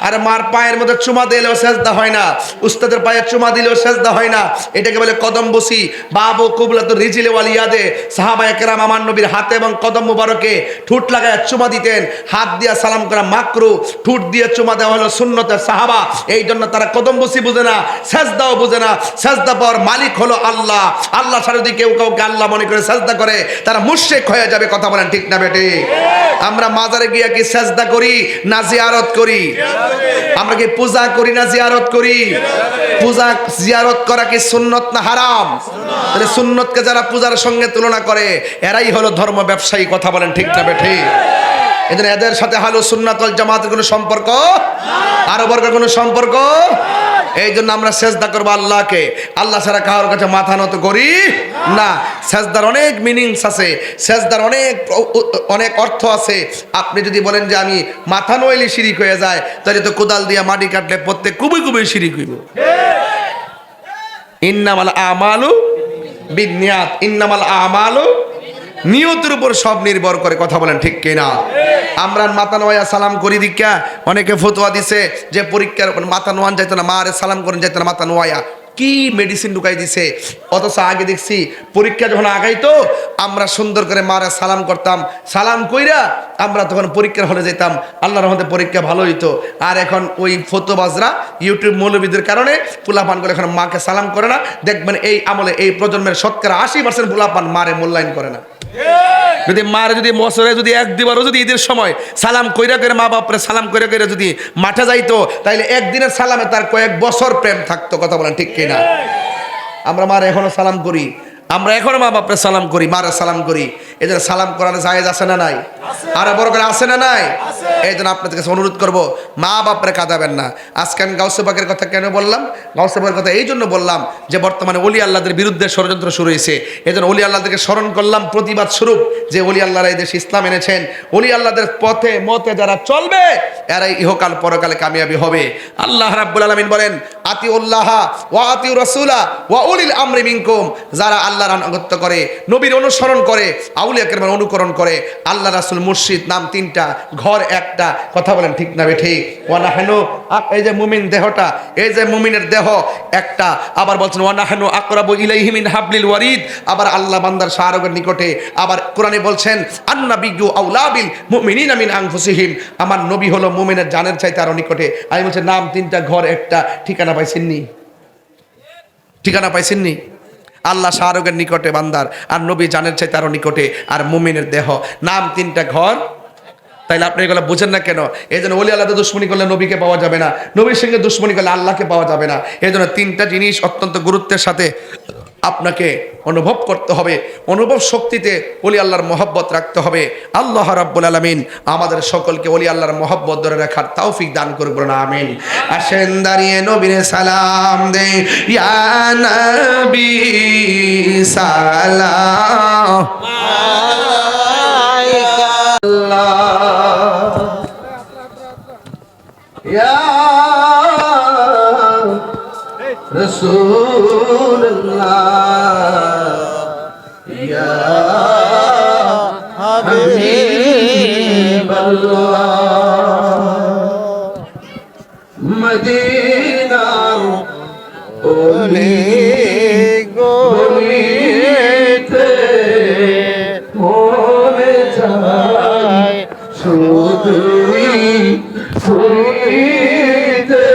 আর মার পায়ের মধ্যে চুমা দিলেও সেজদা হয় না, উস্তাদের পায়ে চুমা দিলেও সেজদা হয় না। এটাকে বলে কদমবুসি। বাবু কুবলাতুর রিজিল ওয়াল ইয়াদে, সাহাবায়ে কেরাম আমার নবীর হাতে এবং কদম মুবারকে ঠোঁট লাগায় চুমা দিতেন। হাত দিয়ে সালাম করা মাকরু, ঠোঁট দিয়ে চুমা দেওয়া হলো সুন্নতের। সাহাবা এই জন্য তারা কদমবুসি বুঝে না, সেজদাও বুঝে না। সেজদা পাওয়ার মালিক হলো আল্লাহ। আল্লাহ ছাড়া যদি কেউ কাউকে আল্লাহ মনে করে সেজদা করে, তারা মুশরিক হয়ে যাবে। কথা বলেন ঠিক না বেটে? আমরা মাজারে গিয়ে কি সেজদা করি না জিয়ারত করি? আমরা কি পূজা করি না জিয়ারত করি? পূজা জিয়ারত করা কি সুন্নত না হারাম? তাহলে সুন্নতকে যারা পূজার সঙ্গে তুলনা করে, এরাই হলো ধর্ম ব্যবসায়ী। কথা বলেন ঠিক না বেঠি? এদের এদের সাথে আহলে সুন্নাত ওয়াল জামাতের কোনো সম্পর্ক, আরো বর্গের কোনো সম্পর্ক। এই জন্য আমরা সেজদা করবো আল্লাহকে, আল্লাহ ছাড়া কারোর কাছে মাথা নত করি না। সেজদার অনেক মিনিংস আছে, সেজদার অনেক অর্থ আছে। আপনি যদি বলেন যে আমি মাথা নইলে শিরিক হয়ে যায়, তাহলে তো কোদাল দিয়ে মাটি কাটলে প্রত্যেক কুবি কুবি শিরিক হইব। ইন্নামাল আমালু বিন্নিয়াত, ইন্নামাল আমালু, নিয়তের উপর সব নির্ভর করে। কথা বলেন ঠিক কিনা? আমরা মাথা নোয়া সালাম করি দীক্ষা, অনেকে ফতোয়া দিছে যে পরীক্ষার মাথা নোয়ান যাইতো না, মারে সালাম করেন যাইতো না, মাথা নোয়া কি মেডিসিন ঢুকাই দিছে। অথচ আগে দেখছি পরীক্ষা যখন আগাইতো আমরা সুন্দর করে মারে সালাম করতাম, সালাম কইরা আমরা তখন পরীক্ষার হলে যেতাম, আল্লাহর রহমতে পরীক্ষা ভালো হইতো। আর এখন ওই ফতোবাজরা ইউটিউব মৌলবীদের কারণে পোলাপান করে এখন মাকে সালাম করে না। দেখবেন এই আমলে এই প্রজন্মের শতকরা 80% পোলাপান মারে মূল্যায়ন করে না। যদি মারে যদি বছরে যদি এক দুবারও যদি ঈদের সময় সালাম কইরা করে মা বাপরে সালাম কইরা করে যদি মাঠে যাইতো, তাইলে একদিনের সালামে তার কয়েক বছর প্রেম থাকতো। কথা বলেন ঠিক কিনা? আমরা মারে এখনো সালাম করি, আমরা এখনো মা বাপরে সালাম করি, মারে সালাম করি। এই জন্য সালাম করার জায়েজ আছে না নাই? আর বড় করে আছে না নাই? এই জন্য আপনাদের কাছে অনুরোধ করবো, মা বাপরে কাঁদাবেন না। আজকে আমি গাউসে পাকের কথা কেন বললাম? গাউসে পাকের কথা এই জন্য বললাম যে বর্তমানে ওলি আল্লাহদের বিরুদ্ধে ষড়যন্ত্র শুরু হয়েছে। এই জন্য ওলি আল্লাহদেরকে স্মরণ করলাম প্রতিবাদ স্বরূপ, যে ওলি আল্লাহরা এই দেশে ইসলাম এনেছেন। ওলি আল্লাহদের পথে মতে যারা চলবে, এরাই ইহকাল পরকালে কামিয়াবি হবে। আল্লাহ রাব্বুল আলামিন বলেন, আতিউল্লাহ ওয়া আতিউর রাসূলা ওয়া উলিল আমরি মিনকুম। যারা আল্লাহর আনুগত্য করে, নবীর অনুসরণ করে, আউলিয়া কেরামের অনুকরণ করে, আল্লাহ রাসূল মুর্শিদ নাম তিনটা, ঘর একটা। কথা বলেন ঠিক না বেঠিক? ওয়া নাহনু, এই যে মুমিন দেহটা, এই যে মুমিনের দেহ একটা। আবার বলছেন ওয়া নাহনু আকরাবু ইলাইহি মিন হাবলিল ওয়ারিদ। আবার আল্লাহ বান্দার শাহরগের নিকটে। আবার কোরআনে বলছেন আন্নাবিয়্যু আউলা বিল মুমিনিনা মিন আনফুসিহিম। আমার নবী হলো মুমিনের জানের চাইতে আরো নিকটে। আমি বলছি নাম তিনটা, ঘর একটা। ঠিকানা পাইছেননি? ঠিকানা পাইছেননি? আল্লাহ শাহরগের নিকটে বান্দার, আর নবী জানের চাইতে আরো নিকটে, আর মুমিনের দেহ। নাম তিনটা, ঘর। তাইলে আপনি এগুলো বুঝেন না কেন? এই জন্য ওলি আল্লাহদের দুশ্মনী করলে নবীকে পাওয়া যাবে না, নবীর সঙ্গে দুশ্মনী করলে আল্লাহকে পাওয়া যাবে না। এই জন্য তিনটা জিনিস অত্যন্ত গুরুত্বের সাথে আপনাকে অনুভব করতে হবে। অনুভব শক্তিতে ওলি আল্লাহর মহব্বত রাখতে হবে। আল্লাহ রাব্বুল আলামিন আমাদের সকলকে ওলি আল্লাহর মহব্বত ধরে রাখার তৌফিক দান করুন, আমিন। আসেন দাঁড়িয়ে নবীরে সালাম দে, ইয়া নবী সালাম ইয়া রাসূলুল্লাহ ইয়া হাবিবাল্লাহ। মদিনার ওলি গলিতে মনে চায় শুধুই ফুরিতে,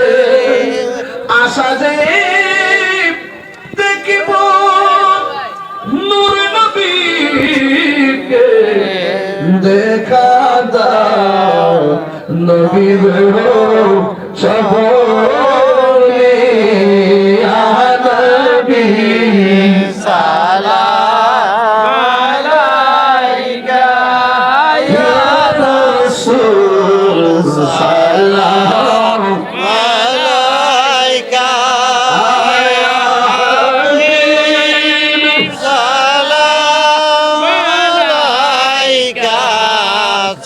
নবী গো সকলে ইয়া নবী সালাম আলাইকা ইয়া রাসূল সালাম আলাইকা ইয়া হাবিব সালাম আলাইকা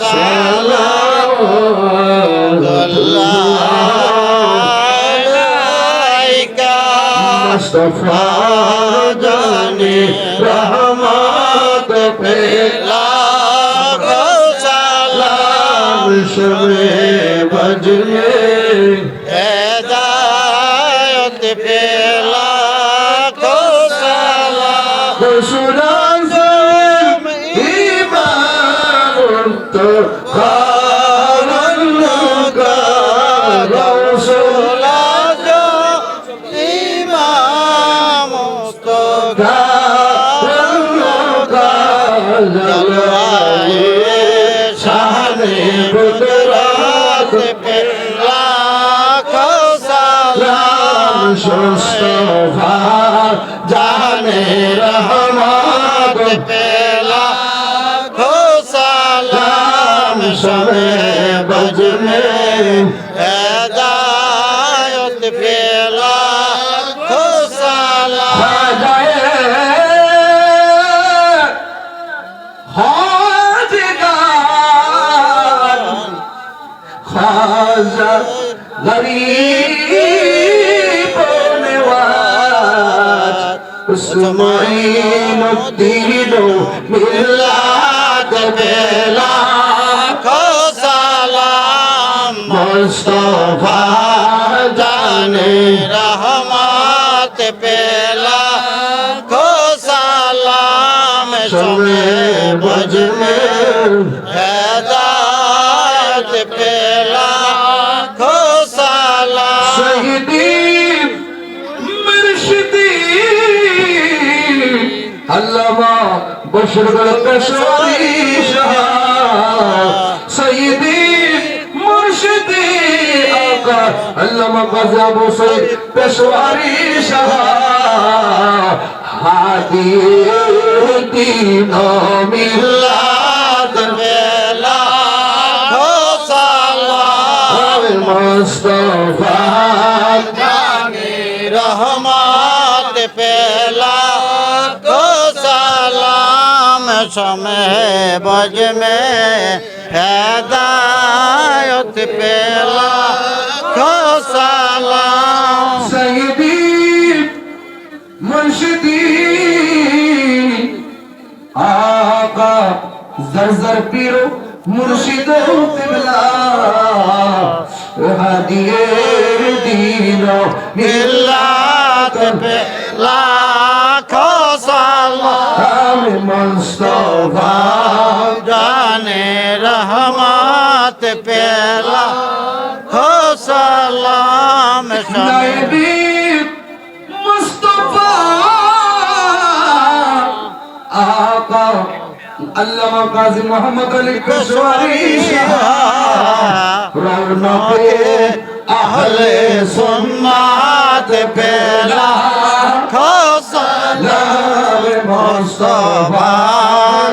সালাম আলাইকা মুস্তাফা জানে রহমত पे लाखों सलाम शबे बज में हिदायत पे लाखों सलाम खुशराज ईमान तो खारन का रसूल जो इमाम तो जलवाए शाने कुदरत पे लाखों सलाम मुस्तफा जाने रहमत पे लाखों सलाम शबे बज में हिदायत पे लाखों सलाम खाजा गरीब नवाज उस्माइन दीनो मिल्लत बेला को सलाम मुस्तफा जाने रहमत पेला को सलाम शमे बज में हिदायत पेला को सलाम शहीदी मुर्शिदी अल्लामा बशरगढ़ पेशवाई शाह सईदी मुर्शिदी आका अल्लामा गाज़ी अबू सईद पेशवाई शाह हादी दीनो मिल्लत बेला हो सलाम मुस्तफा जाने रहमत पेला को सलाम समय बज में हिदायत पेला को सलाम सईदी मुर्शिदी आका जरजर पीरो मुर्शिदो किबला हादिए दीनो मिल्लत पे लाखों सलाम मुस्तफा जाने रहमत पे लाखों सलाम नबी मुस्तफा आका अल्लामा गाज़ी मोहम्मद अली पेशवाई रौनके अहले सुन्नत पे लाखों सलाम मुस्तफा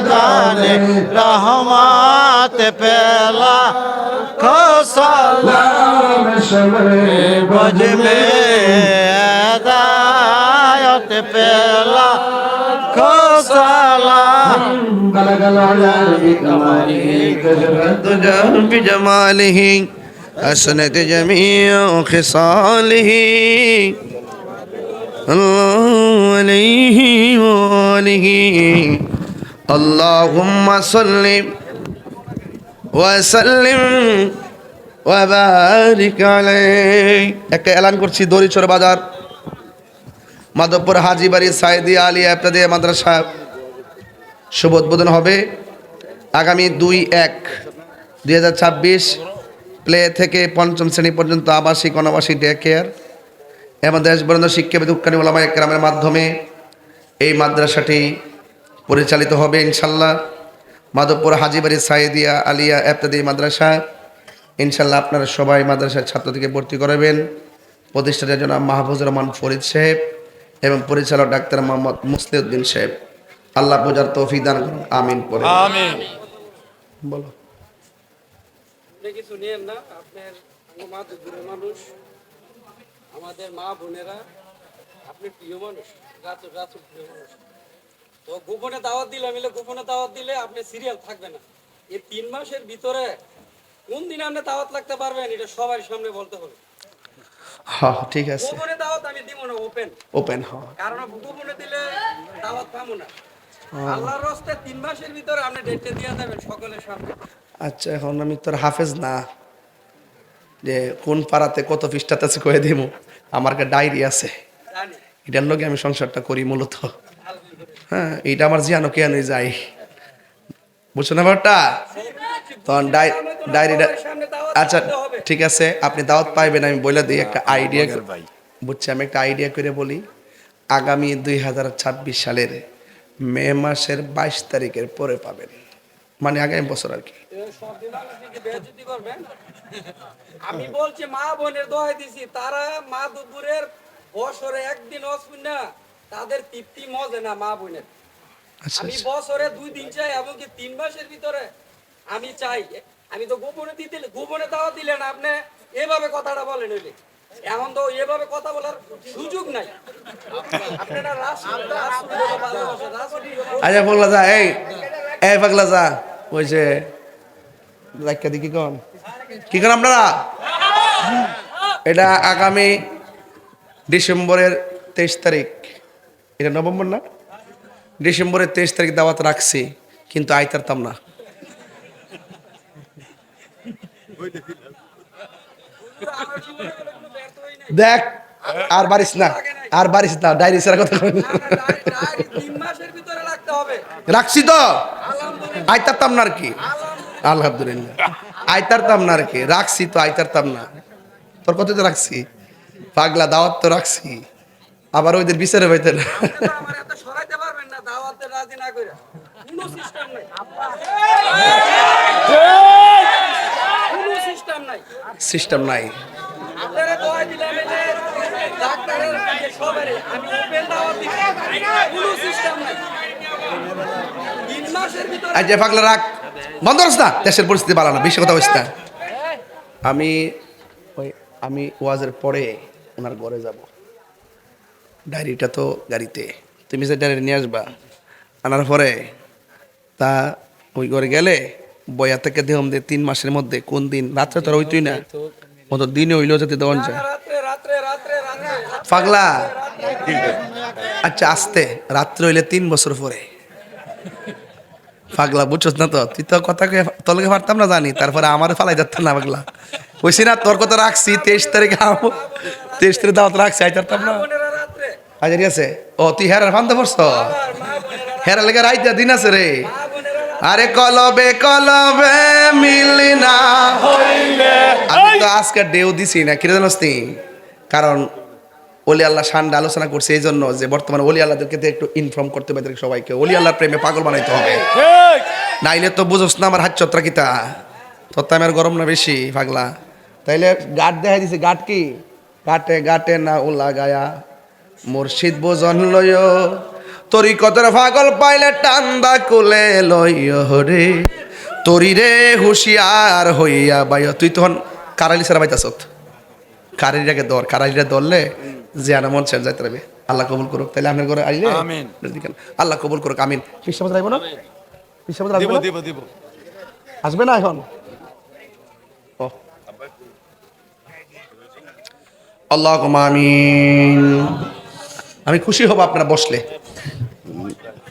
जाने रहमत पे लाखों सलाम शमे बज में हिदायत पे लाखों सलाम गला गला बिजमालिही हसनत जमीउ खिसालिही अलैहि वालिही अल्लाहुम्मा सल्लि व सल्लिम व बारिक अलैहि। একটা এলান করছি দড়িচর বাজার মাধবপুর হাজীবাড়ি সাইদিয়া আলিয়া ইবতেদায়ী মাদ্রাসা শুভ উদ্বোধন হবে আগামী 2/1/2026 প্লে থেকে পঞ্চম শ্রেণী পর্যন্ত আবাসিক অনাবাসিক ডে কেয়ার এবং দেশবরেণ্য শিক্ষাবিদ উক্কানি ওলামা একরামের মাধ্যমে এই মাদ্রাসাটি পরিচালিত হবে ইনশাল্লাহ। মাধবপুর হাজীবাড়ি সাইদিয়া আলিয়া ইবতেদায়ী মাদ্রাসা ইনশাল্লাহ আপনারা সবাই মাদ্রাসার ছাত্র থেকে ভর্তি করাবেন। প্রতিষ্ঠানের জন্য মাহফুজুর রহমান ফরিদ সাহেব এবং পরিচালক ডাক্তার মোহাম্মদ মুসলিউদ্দিন সাহেব, আল্লাহ বোঝার তৌফিক দান করুন, আমিন পড়ে। আমিন। বলো। আপনি কিছু নিয়েন না, আপনার মা তো দূরের মানুষ, আমাদের মা বোনেরা, আপনি প্রিয় মানুষ, রাতুর প্রিয় মানুষ। তো গোপনে দাওয়াত দিলে গোপনে দাওয়াত দিলে আপনি সিরিয়াল থাকবে না। এই 3 মাসের ভিতরে কোন দিন আপনি দাওয়াত লাগতে পারবেন এটা সবার সামনে বলতে হবে। হ্যাঁ ঠিক আছে, গোপনে দাওয়াত আমি দিব না, ওপেন ওপেন হ। কারণ গোপনে দিলে দাওয়াত পাবো না। আল্লাহর রাস্তায় 3 মাসের ভিতরে আপনি ডেটটা দিয়ে দেবেন সকলের সামনে। আচ্ছা, এখন আমি তোর হাফেজ না যে কোন পাড়াতে কত পৃষ্ঠাতে আছে কয়ে দিব, আমার কাছে ডায়েরি আছে, জানি এটার লোকে আমি সংসারটা করি মূলত। হ্যাঁ, এইটা আমার জিয়ানো কেন যাই, বুঝছো না ব্যাপারটা? তখন ডায়েরিটা, আচ্ছা ঠিক আছে, আপনি দাওয়াত পাইবেন, আমি বলে দিই একটা আইডিয়া। বুঝছি, আমি একটা আইডিয়া করে বলি। আগামী 2026 সালের মে মাসের 22 তারিখের পরে পাবেন, মানে আগামী বছর আর কি। সব দিন আপনি কি বেয়াদবি করবেন? আমি বলছি মা বোনের দোহাই দিছি, তারা মা দুপুরের বছরে একদিন অসুন না, তাদের তৃপ্তি মজে না মা বোনের। আচ্ছা আমি আচ্ছা, বছরে 2 দিন চাই, এমনকি 3 মাসের ভিতরে আমি চাই। আমি তো গোপনে দাওয়া দিলেন, আপনি এভাবে কথাটা বলেন হইলে, এখন তো এভাবে কথা বলার সুযোগ নাই। আপনারা আচ্ছা পাগলা যা, এই পাগলা যা, ওই যে লাইকা দি কি কন আপনারা, এটা আগামী ডিসেম্বরের 23 তারিখ, এটা নভেম্বর না, ডিসেম্বরের 23 তারিখ দাওয়াত রাখছি, কিন্তু আইতারতাম না। দেখ, আর বারিস না, আর বারিস না, ডায়েরি ছাড়া কথা কই না। 3 মাসের ভিতরে লাগতে হবে। রাখছি তো, আইতারতাম না আর কি, আলহামদুলিল্লাহ আইতারতাম না আর কি, রাখছি তো, আইতারতাম না। তোর কত তো রাখছি পাগলা, দাওয়াত তো রাখছি, আবার ওইদের বিচারে পাইতে না। আমার এত সরাইতে পারবেন না দাওয়াতে রাজি না কইরা, কোনো সিস্টেম নাই, কোনো সিস্টেম নাই, সিস্টেম নাই। আপনারা দোয়া দিলেন যে ডাক্তারের যে সবারে আমি ওপেন দাওয়াত দিছি, কোনো সিস্টেম নাই। 3 মাসের ভিতরে আজ যে পাগলা রাখ, বন্ধ করছ না, দেশের পরিস্থিতি ভালো না, বেশি কথা হইস না। আমি ওয়াজের পরে ওনার ঘরে যাব, ডায়েরিটা তো গাড়িতে, তুমি যে ডায়েরি নিয়ে আসবা, আনার পরে তা ওই ঘরে গেলে বয়া থেকে দেহম দিয়ে 3 মাসের মধ্যে কোন দিন, রাত্রে তো আর হইতই না, অত দিনে হইলেও যাতে দেওয়ান যায়। রাত্রে রাত্রে রাত্রে রাত্রে পাগলা আচ্ছা, আসতে রাত্রে হইলে 3 বছর পরে। পাগলা বুঝছস না তো, তুই তো কথা তোলকে পারতাম না জানি, তারপরে আমার ফালাই যাত না পাগলা, বুঝছি না, তোর কথা রাখছি 23 তারিখে, 23 তারিখ দাওয়াত রাখছি, আইতারতাম না। বোনেরা রাত্রে আচ্ছা ঠিক আছে, ও তুই হেরার ফান্দে পড়ছ, আর মা বোনেরা হেরা লেগে রাইতে দিন আছে রে। মা বোনেরা আরে কলবে কলবে মিলি না হইলে, আমি তো আজকে ডেউ দিছি না, কিরে জানোস নি? কারণ ওলি আল্লাহ শানটা আলোচনা করছে এই জন্য যে বর্তমানে ওলি আল্লাহদেরকে তো একটু ইনফর্ম করতে হবে সবাইকে, ওলি আল্লাহর প্রেমে পাগল বানাইতে হবে, নাইলে তো বুঝোস না আমার হাত চত্রা কিতা, তোর তো আমার গরম না বেশি পাগলা। তাইলে গাট দেখাই দিছে, গাট কি গাটে গাটে না ওলা গায়া মুর্শিদ বোজন লয়, তরি কতর পাগল পাইলে টান্দা কুলে লয় রে, তরি রে হুশিয়ার হইয়া বাই। তুই তখন কারালি সারা বাইতাস, কারালিটাকে ধর, কারালিটা ধরলে যে আনা মন ছেড়ে যাইতে পারবে। আল্লাহ কবুল করুক। তাহলে আপনার ঘরে আইলে আমিন। আল্লাহ কবুল করুক, আমিন। বিশ্বাস রাখবো না, বিশ্বাস দিব রাখবো না, দিব দিব। আসবে না এখন? ও আল্লাহ আমিন। আমি খুশি হব আপনারা বসলে।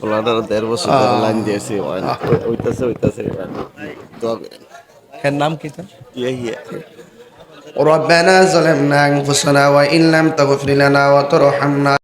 ওনারা 1.5 বছর ধরে লাইন দিয়েছে, হইতাছে দোয়া করেন। এর নাম কি তার? ইয়া ربنا ظلمنا أنفسنا وإن لم تغفر لنا وترحمنا